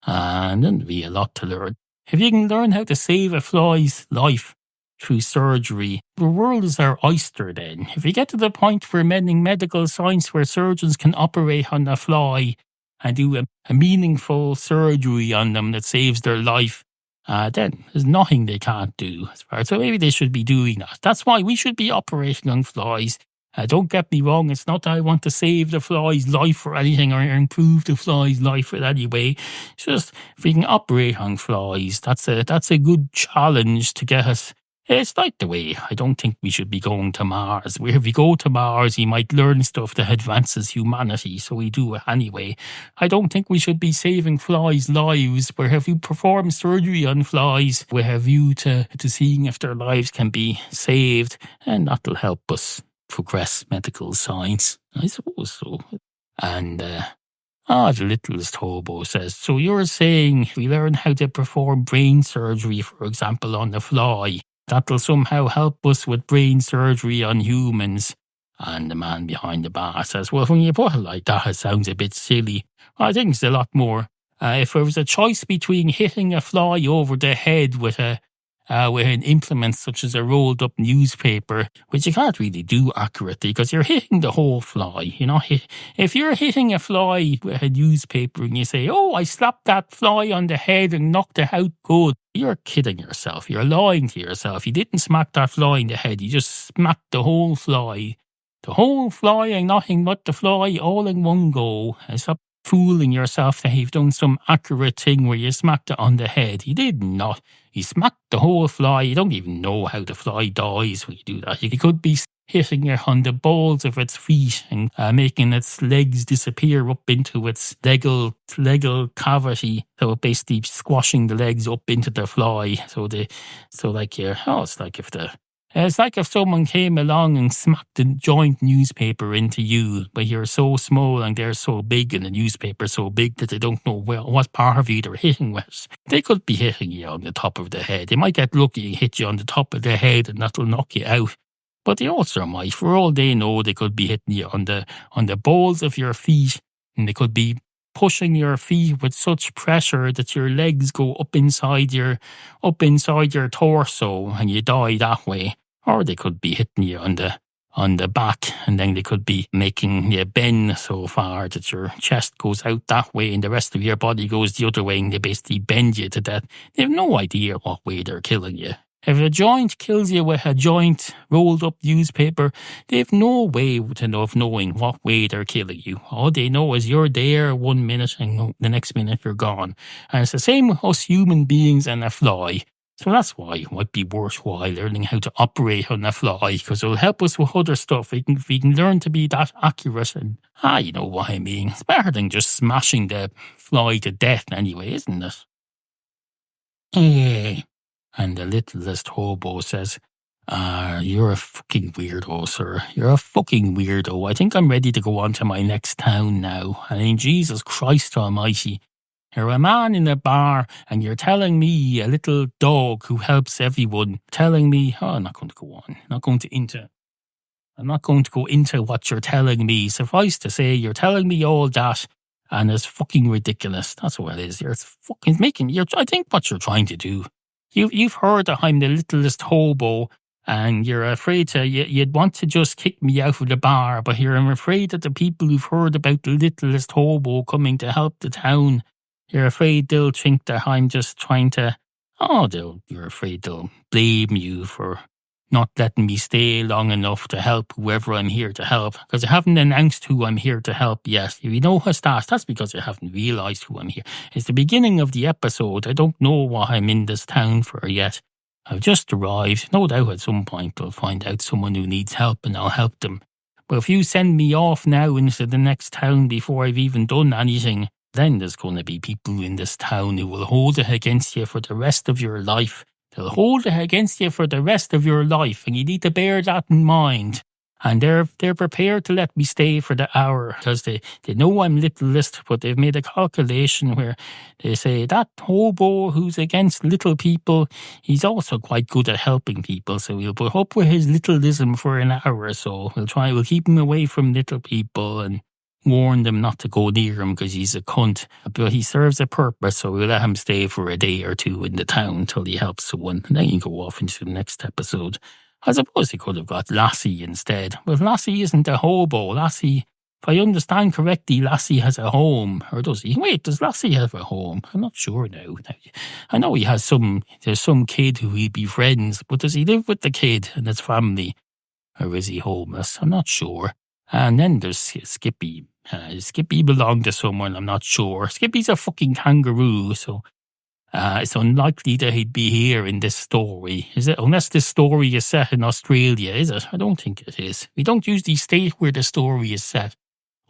Speaker 1: And then there'll be a lot to learn. If you can learn how to save a fly's life through surgery, the world is our oyster then. If you get to the point where medical science where surgeons can operate on a fly and do a meaningful surgery on them that saves their life, then there's nothing they can't do. So maybe they should be doing that. That's why we should be operating on flies. Don't get me wrong, it's not that I want to save the fly's life or anything, or improve the fly's life in any way. It's just, if we can operate on flies, that's a good challenge to get us. It's like the way I don't think we should be going to Mars. Where if we go to Mars, you might learn stuff that advances humanity, so we do it anyway. I don't think we should be saving flies' lives, where if you perform surgery on flies with a view to seeing if their lives can be saved, and that'll help us progress medical science. I suppose so. And the Littlest Hobo says, so you're saying we learn how to perform brain surgery, for example, on the fly. That'll somehow help us with brain surgery on humans. And the man behind the bar says, well, when you put it like that, it sounds a bit silly. I think it's a lot more. If there was a choice between hitting a fly over the head with a with implements such as a rolled up newspaper, which you can't really do accurately because you're hitting the whole fly. If you're hitting a fly with a newspaper and you say, "Oh, I slapped that fly on the head and knocked it out good," you're kidding yourself. You're lying to yourself. You didn't smack that fly in the head. You just smacked the whole fly. The whole fly and nothing but the fly all in one go. And stop fooling yourself that you've done some accurate thing where you smacked it on the head. You did not. You smacked the whole fly. You don't even know how the fly dies when you do that. You could be hitting it on the balls of its feet and making its legs disappear up into its legal cavity. So basically squashing the legs up into the fly. It's like if someone came along and smacked the joint newspaper into you, but you're so small and they're so big and the newspaper's so big that they don't know what part of you they're hitting with. They could be hitting you on the top of the head. They might get lucky and hit you on the top of the head and that'll knock you out. But they also might, for all they know, they could be hitting you on the balls of your feet, and they could be pushing your feet with such pressure that your legs go up inside your torso and you die that way. Or they could be hitting you on the back, and then they could be making you bend so far that your chest goes out that way and the rest of your body goes the other way, and they basically bend you to death. They have no idea what way they're killing you. If a joint kills you with a joint rolled up newspaper, they have no way of knowing what way they're killing you. All they know is you're there 1 minute and the next minute you're gone. And it's the same with us human beings and a fly. So that's why it might be worthwhile learning how to operate on a fly, because it'll help us with other stuff. We can learn to be that accurate, and you know what I mean. It's better than just smashing the fly to death anyway, isn't it? And the littlest hobo says, "You're a fucking weirdo, sir. You're a fucking weirdo. I think I'm ready to go on to my next town now. I mean, Jesus Christ almighty. You're a man in a bar and you're telling me, a little dog who helps everyone, telling me, I'm not going to go on. I'm not going to go into what you're telling me. Suffice to say, you're telling me all that, and it's fucking ridiculous. That's what it is. I think what you're trying to do. You've heard that I'm the littlest hobo, and you're afraid you'd want to just kick me out of the bar, but I'm afraid that the people who've heard about the littlest hobo coming to help the town, you're afraid they'll think that I'm just trying to, you're afraid they'll blame you for not letting me stay long enough to help whoever I'm here to help, because I haven't announced who I'm here to help yet. If you know what's that's because I haven't realised who I'm here. It's the beginning of the episode. I don't know what I'm in this town for yet. I've just arrived. No doubt at some point I'll find out someone who needs help and I'll help them. But if you send me off now into the next town before I've even done anything, then there's going to be people in this town who will hold it against you for the rest of your life. They'll hold it against you for the rest of your life, and you need to bear that in mind. And they're prepared to let me stay for the hour because they know I'm littlest, but they've made a calculation where they say that hobo who's against little people, he's also quite good at helping people. So we'll put up with his littlism for an hour or so. We'll keep him away from little people and warn them not to go near him because he's a cunt. But he serves a purpose, so we'll let him stay for a day or two in the town until he helps someone. And then you go off into the next episode. I suppose they could have got Lassie instead. But Lassie isn't a hobo. Lassie, if I understand correctly, Lassie has a home. Or does he? Wait, does Lassie have a home? I'm not sure now. I know there's some kid who he befriends, but does he live with the kid and his family? Or is he homeless? I'm not sure. And then there's Skippy. Skippy belonged to someone, I'm not sure. Skippy's a fucking kangaroo, so it's unlikely that he'd be here in this story, is it? Unless this story is set in Australia, is it? I don't think it is. We don't usually state where the story is set,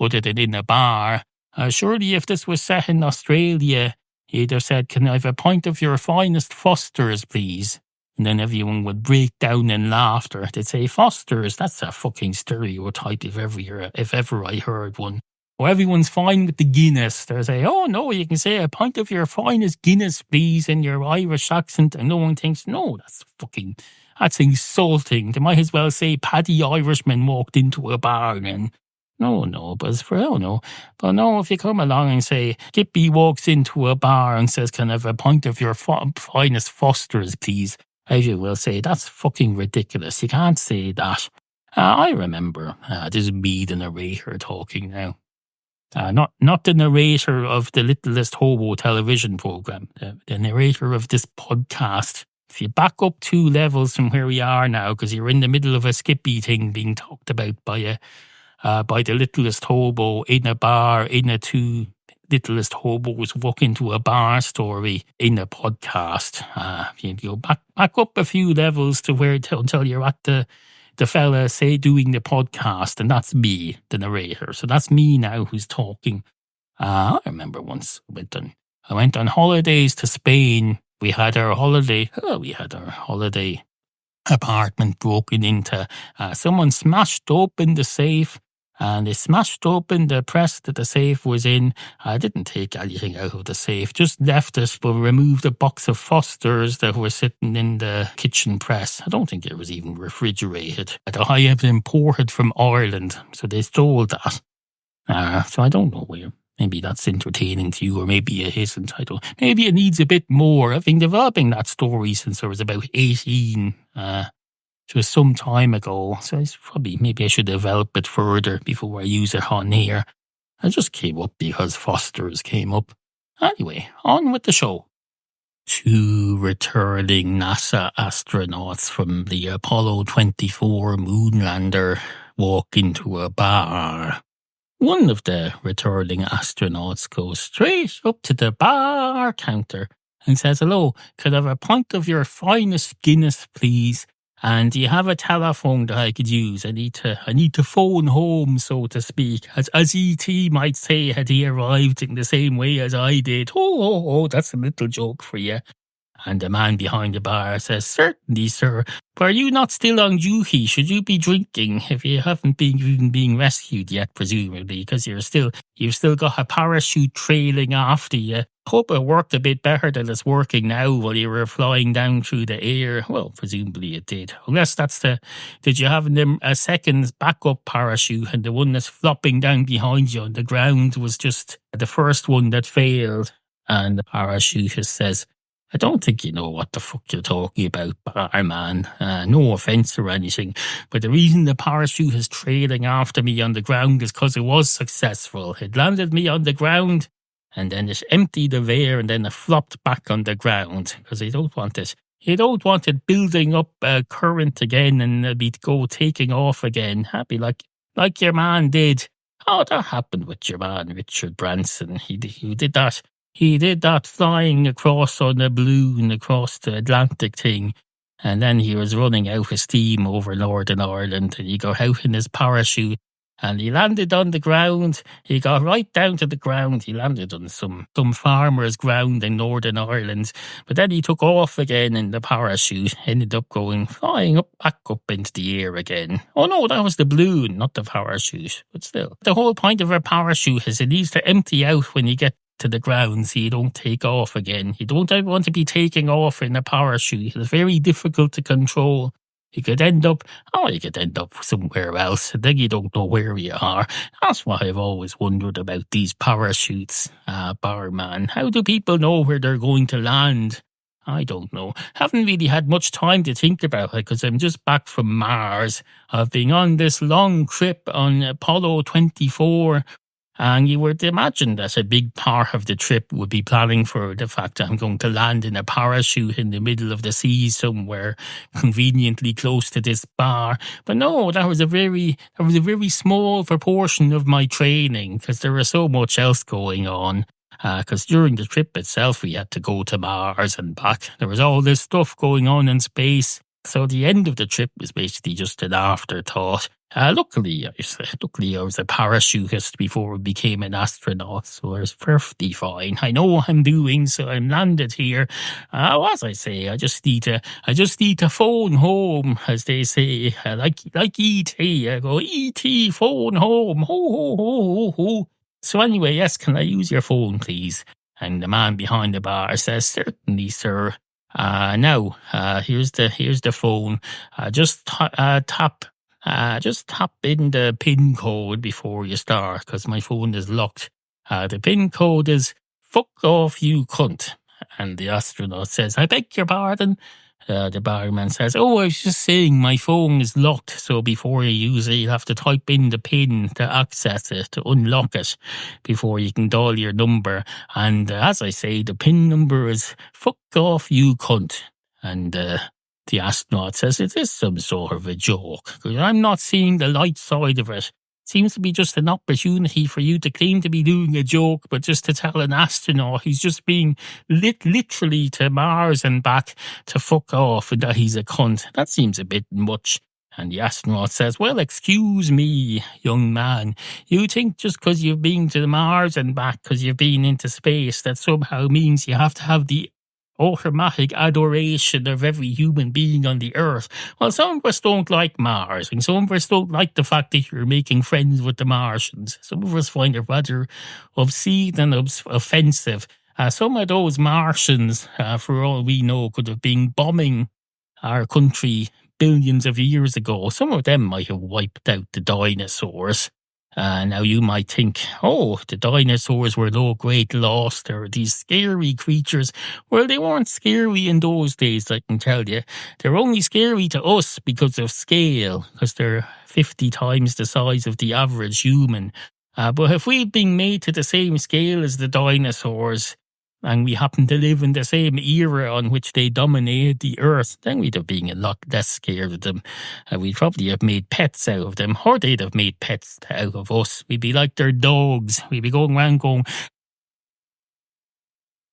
Speaker 1: other than in a bar. Surely if this was set in Australia, he'd have said, "Can I have a pint of your finest Fosters, please?" And then everyone would break down in laughter. They'd say, "Fosters, that's a fucking stereotype if ever I heard one." Or everyone's fine with the Guinness. They'll say, "Oh no, you can say a pint of your finest Guinness, please," in your Irish accent. And no one thinks, "No, that's insulting." They might as well say Paddy Irishman walked into a bar and no, but if you come along and say, Skippy walks into a bar and says, "Can I have a pint of your finest Fosters, please?" As you will say, that's fucking ridiculous. You can't say that. I remember, this is me, the narrator, talking now. Not the narrator of the Littlest Hobo television program, the narrator of this podcast. If you back up 2 levels from where we are now, because you're in the middle of a Skippy thing being talked about by the Littlest Hobo in a bar, in a 2 Littlest Hobos walk into a bar story in a podcast. You go back up a few levels to where until you're at the fella doing the podcast, and that's me, the narrator. So that's me now who's talking. I remember once I went on holidays to Spain. We had our holiday apartment broken into. Someone smashed open the safe, and they smashed open the press that the safe was in. I didn't take anything out of the safe, just left us, but removed a box of Fosters that were sitting in the kitchen press. I don't think it was even refrigerated. I have imported from Ireland, so they stole that. So I don't know where. Maybe that's entertaining to you, or maybe it isn't. Maybe it needs a bit more. I've been developing that story since I was about 18. It was some time ago, so maybe I should develop it further before I use it on here. I just came up because Foster's came up. Anyway, on with the show. 2 returning NASA astronauts from the Apollo 24 moonlander walk into a bar. One of the returning astronauts goes straight up to the bar counter and says, "Hello, could I have a pint of your finest Guinness, please? And do you have a telephone that I could use? I need to phone home, so to speak." As E.T. might say, had he arrived in the same way as I did. Oh, that's a little joke for you. And the man behind the bar says, "Certainly, sir. But are you not still on duty? Should you be drinking if you haven't been being rescued yet, presumably, because you've still got a parachute trailing after you? Hope it worked a bit better than it's working now while you were flying down through the air." Well, presumably it did. Unless did you have a second backup parachute, and the one that's flopping down behind you on the ground was just the first one that failed? And the parachutist says, "I don't think you know what the fuck you're talking about, barman. No offense or anything, but the reason the parachute is trailing after me on the ground is because it was successful. It landed me on the ground, and then it emptied of air, and then it flopped back on the ground, because you don't want it building up current again and be taking off again. Happy like your man did. Oh, that happened with your man, Richard Branson. He did that. He did that flying across on a balloon across the Atlantic thing, and then he was running out of steam over Northern Ireland, and he got out in his parachute, and he landed on the ground. He got right down to the ground. He landed on some farmer's ground in Northern Ireland, but then he took off again in the parachute, ended up flying back up into the air again. Oh no, that was the balloon, not the parachute, but still. The whole point of a parachute is it needs to empty out when you get to the ground so you don't take off again. You don't want to be taking off in a parachute. It's very difficult to control. You could end up somewhere else, and then you don't know where you are. That's why I've always wondered about these parachutes, barman. How do people know where they're going to land? I don't know. Haven't really had much time to think about it because I'm just back from Mars. I've been on this long trip on Apollo 24. And you would imagine that a big part of the trip would be planning for the fact that I'm going to land in a parachute in the middle of the sea somewhere conveniently close to this bar. But no, that was a very small proportion of my training because there was so much else going on. Because during the trip itself, we had to go to Mars and back. There was all this stuff going on in space. So the end of the trip was basically just an afterthought. Luckily, I was a parachutist before I became an astronaut, so I was perfectly fine. I know what I'm doing, so I'm landed here. As I say, I just need to phone home, as they say, like E.T. I go, E.T., phone home, ho, ho, ho, ho, ho. So anyway, yes, can I use your phone, please? And the man behind the bar says, "Certainly, sir. Now, here's the phone. Just tap in the PIN code before you start, because my phone is locked. The PIN code is fuck off, you cunt." And the astronaut says, "I beg your pardon." The barman says, "Oh, I was just saying my phone is locked, so before you use it, you'll have to type in the PIN to access it, to unlock it, before you can dial your number. And as I say, the PIN number is fuck off, you cunt." And the astronaut says, "It is some sort of a joke, because I'm not seeing the light side of it. Seems to be just an opportunity for you to claim to be doing a joke, but just to tell an astronaut he's just being literally to Mars and back to fuck off and that he's a cunt. That seems a bit much." And the astronaut says, "Well, excuse me, young man. You think just because you've been to Mars and back, because you've been into space, that somehow means you have to have the automatic adoration of every human being on the earth. Well, some of us don't like Mars, and some of us don't like the fact that you're making friends with the Martians. Some of us find it rather obscene and offensive. Some of those Martians, for all we know, could have been bombing our country billions of years ago. Some of them might have wiped out the dinosaurs. Now you might think, oh, the dinosaurs were no great loss. They're these scary creatures. Well, they weren't scary in those days, I can tell you. They're only scary to us because of scale, because they're 50 times the size of the average human. But if we'd been made to the same scale as the dinosaurs, and we happen to live in the same era on which they dominated the earth, then we'd have been a lot less scared of them. We'd probably have made pets out of them, or they'd have made pets out of us. We'd be like their dogs. We'd be going around going,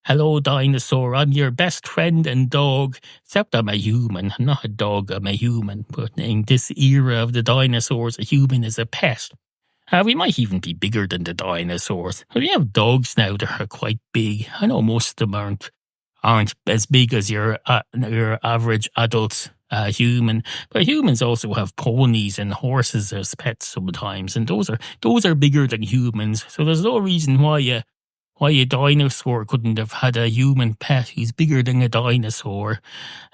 Speaker 1: "Hello, dinosaur, I'm your best friend and dog, except I'm a human. I'm not a dog, I'm a human. But in this era of the dinosaurs, a human is a pet." We might even be bigger than the dinosaurs. We have dogs now that are quite big. I know most of them aren't as big as your average adult human, but humans also have ponies and horses as pets sometimes, and those are bigger than humans. So there's no reason why a dinosaur couldn't have had a human pet who's bigger than a dinosaur.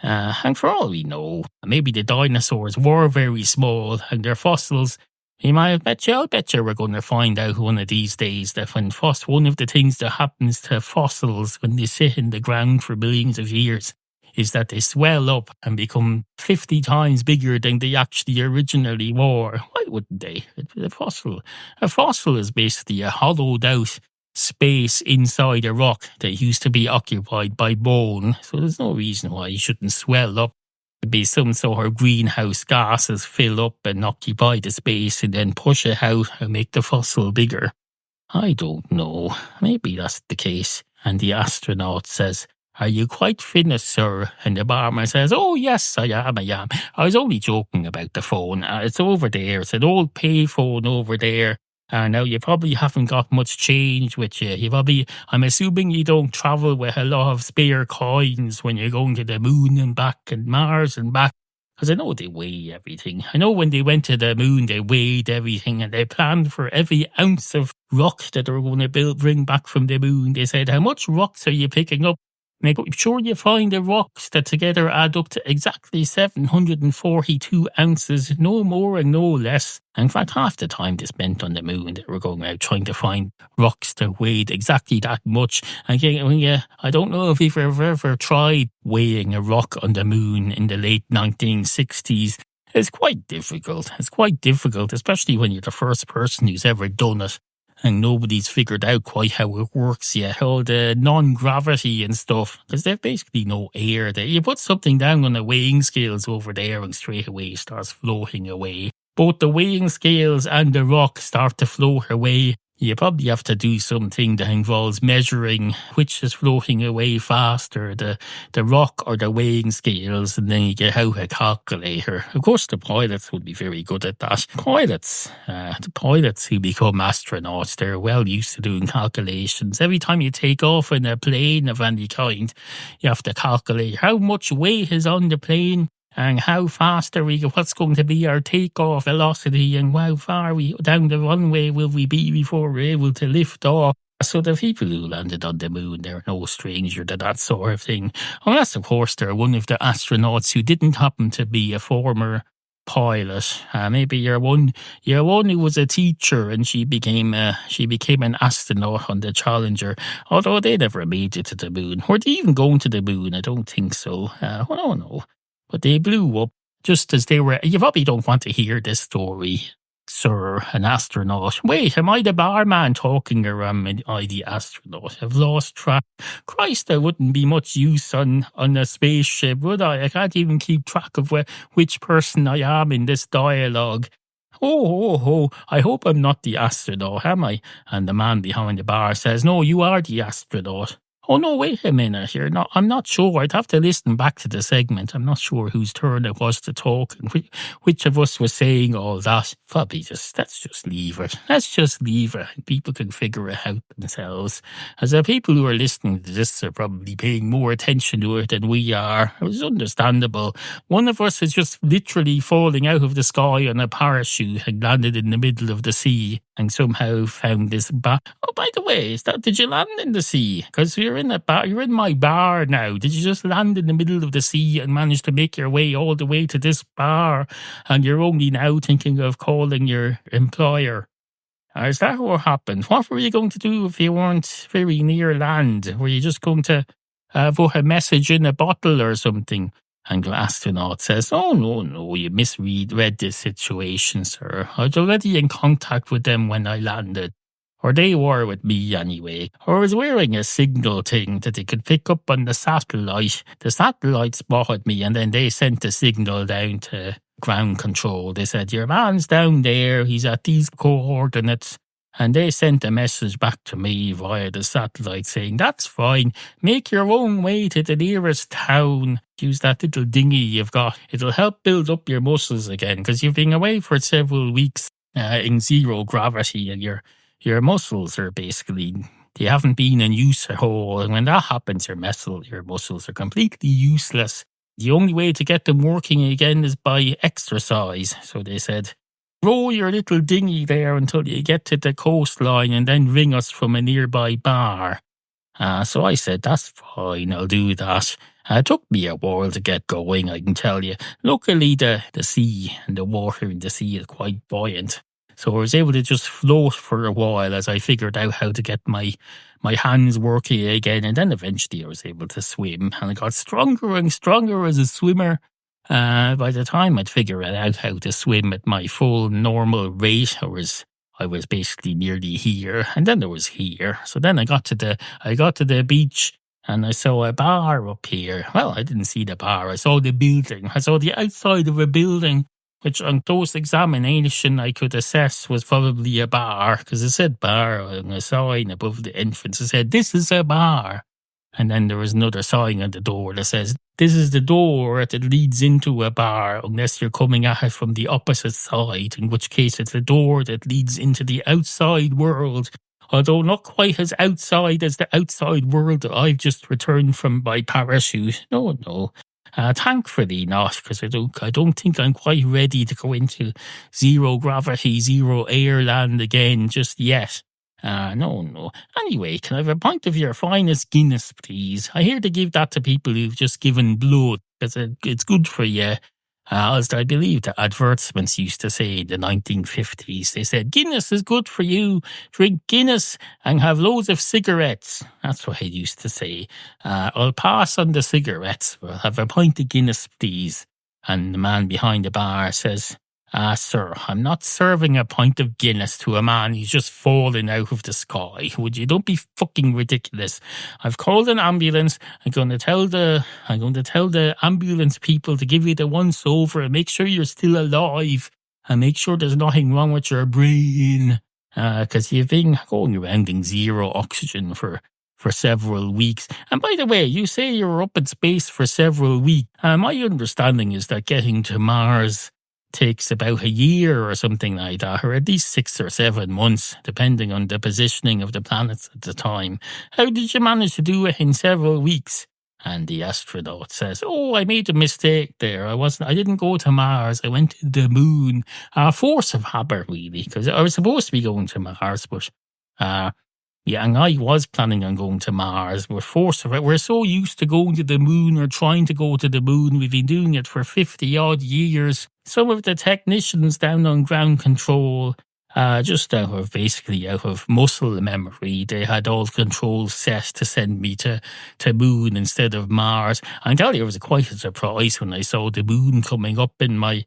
Speaker 1: And for all we know, maybe the dinosaurs were very small, and their fossils, I'll bet you we're going to find out one of these days that one of the things that happens to fossils when they sit in the ground for billions of years is that they swell up and become 50 times bigger than they actually originally were. Why wouldn't they? A fossil is basically a hollowed out space inside a rock that used to be occupied by bone. So there's no reason why you shouldn't swell up. It'd be some sort of greenhouse gases fill up and occupy the space and then push it out and make the fossil bigger. I don't know. Maybe that's the case. And the astronaut says, "Are you quite finished, sir?" And the barman says, "Oh, yes, I am. I was only joking about the phone. It's over there. It's an old pay phone over there. Now, you probably haven't got much change with you. I'm assuming you don't travel with a lot of spare coins when you're going to the moon and back and Mars and back. Because I know they weigh everything. I know when they went to the moon, they weighed everything and they planned for every ounce of rock that they were going to bring back from the moon. They said, how much rocks are you picking up? Make sure you find the rocks that together add up to exactly 742 ounces, no more and no less. In fact, half the time they spent on the moon, they were going out trying to find rocks that weighed exactly that much. And I don't know if you've ever tried weighing a rock on the moon in the late 1960s. It's quite difficult. Especially when you're the first person who's ever done it. And nobody's figured out quite how it works yet. All the non-gravity and stuff. Because there's basically no air there. You put something down on the weighing scales over there and straight away it starts floating away. Both the weighing scales and the rock start to float away. You probably have to do something that involves measuring which is floating away faster, the rock or the weighing scales, and then you get out a calculator. Of course, the pilots would be very good at that. The pilots who become astronauts, they're well used to doing calculations. Every time you take off in a plane of any kind, you have to calculate how much weight is on the plane, and how fast are we, what's going to be our takeoff velocity, and how far down the runway will we be before we're able to lift off. So the people who landed on the moon, they're no stranger to that sort of thing. Unless, of course, they're one of the astronauts who didn't happen to be a former pilot. Maybe you're one who was a teacher and she became an astronaut on the Challenger. Although they never made it to the moon. Were they even going to the moon? I don't think so. I don't know. But they blew up just as they were. You probably don't want to hear this story, sir, an astronaut. Wait, am I the barman talking, or am I the astronaut? I've lost track. Christ, I wouldn't be much use on a spaceship, would I? I can't even keep track of which person I am in this dialogue. Oh, I hope I'm not the astronaut, am I? And the man behind the bar says, no, you are the astronaut. Oh, no, wait a minute here. No, I'm not sure. I'd have to listen back to the segment. I'm not sure whose turn it was to talk and which of us was saying all that. Probably let's just leave it. Let's just leave it. People can figure it out themselves. As the people who are listening to this are probably paying more attention to it than we are. It was understandable. One of us is just literally falling out of the sky on a parachute and landed in the middle of the sea and somehow found this bar. Oh, by the way, did you land in the sea? Because you're in my bar now. Did you just land in the middle of the sea and manage to make your way all the way to this bar? And you're only now thinking of calling your employer? Is that what happened? What were you going to do if you weren't very near land? Were you just going to put a message in a bottle or something? And the astronaut says, oh, no, you misread the situation, sir. I was already in contact with them when I landed. Or they were with me anyway. Or I was wearing a signal thing that they could pick up on the satellite. The satellite spotted me and then they sent the signal down to ground control. They said, your man's down there, he's at these coordinates. And they sent a message back to me via the satellite saying, that's fine, make your own way to the nearest town. Use that little dinghy you've got. It'll help build up your muscles again, because you've been away for several weeks in zero gravity, and your muscles are basically, they haven't been in use at all. And when that happens, your muscles are completely useless. The only way to get them working again is by exercise. So they said, row your little dinghy there until you get to the coastline and then ring us from a nearby bar. So I said, that's fine, I'll do that. It took me a while to get going, I can tell you. Luckily, the sea and the water in the sea is quite buoyant. So I was able to just float for a while as I figured out how to get my hands working again. And then eventually I was able to swim. And I got stronger and stronger as a swimmer. By the time I'd figured out how to swim at my full normal rate, I was basically nearly here, and then there was here. So then I got to the beach, and I saw a bar up here. Well, I didn't see the bar. I saw the building. I saw the outside of a building, which on close examination I could assess was probably a bar, because it said bar on a sign above the entrance. It said, this is a bar. And then there was another sign on the door that says, this is the door that leads into a bar, unless you're coming at it from the opposite side, in which case it's a door that leads into the outside world, although not quite as outside as the outside world that I've just returned from by parachute. No. Thankfully not, because I don't think I'm quite ready to go into zero gravity, zero air land again just yet. No. Anyway, can I have a pint of your finest Guinness, please? I hear they give that to people who've just given blood, because it's good for you. As I believe the advertisements used to say in the 1950s. They said, Guinness is good for you. Drink Guinness and have loads of cigarettes. That's what I used to say. I'll pass on the cigarettes. We'll have a pint of Guinness, please. And the man behind the bar says, sir, I'm not serving a pint of Guinness to a man who's just fallen out of the sky. Would you? Don't be fucking ridiculous. I've called an ambulance. I'm going to tell the ambulance people to give you the once over and make sure you're still alive and make sure there's nothing wrong with your brain. Because you've been going around in zero oxygen for several weeks. And by the way, you say you were up in space for several weeks. My understanding is that getting to Mars takes about a year or something like that, or at least 6 or 7 months, depending on the positioning of the planets at the time. How did you manage to do it in several weeks? And the astronaut says, oh, I made a mistake there. I didn't go to Mars. I went to the moon. Force of habit, really, because I was supposed to be going to Mars, but Yeah, and I was planning on going to Mars. We're forced of it. We're so used to going to the moon or trying to go to the moon. We've been doing it for 50 odd years. Some of the technicians down on ground control, just out of muscle memory, they had all controls set to send me to moon instead of Mars. I tell you, it was quite a surprise when I saw the moon coming up in my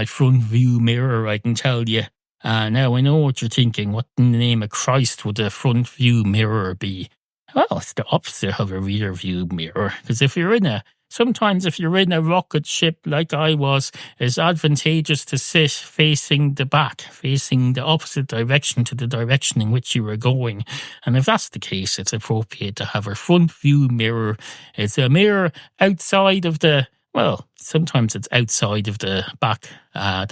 Speaker 1: front view mirror, I can tell you. Now, I know what you're thinking. What in the name of Christ would a front view mirror be? Well, it's the opposite of a rear view mirror. Because sometimes if you're in a rocket ship like I was, it's advantageous to sit facing the back, facing the opposite direction to the direction in which you were going. And if that's the case, it's appropriate to have a front view mirror. It's a mirror outside of sometimes it's outside of the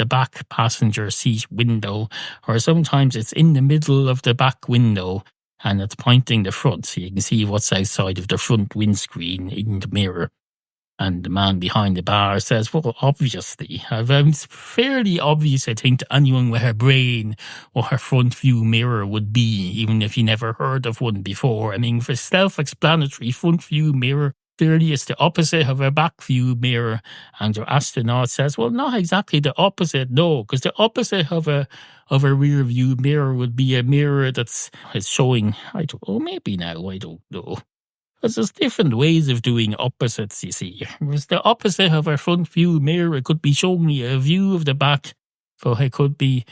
Speaker 1: back passenger seat window, or sometimes it's in the middle of the back window and it's pointing the front so you can see what's outside of the front windscreen in the mirror. And the man behind the bar says, well, obviously, it's fairly obvious, I think, to anyone with a brain what her front view mirror would be, even if you never heard of one before. I mean, for self-explanatory, front view mirror, clearly it's the opposite of a back view mirror. And your astronaut says, well, not exactly the opposite, no, because the opposite of a rear view mirror would be a mirror that's showing, I don't know. Because there's different ways of doing opposites, you see. It's the opposite of a front view mirror. It could be showing me a view of the back, but it could be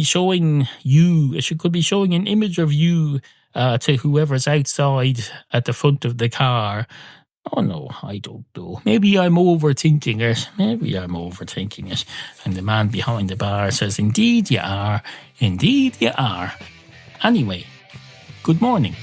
Speaker 1: showing you. Could be showing an image of you to whoever's outside at the front of the car. Oh no, I don't know. Maybe I'm overthinking it. And the man behind the bar says, indeed you are. Anyway, good morning.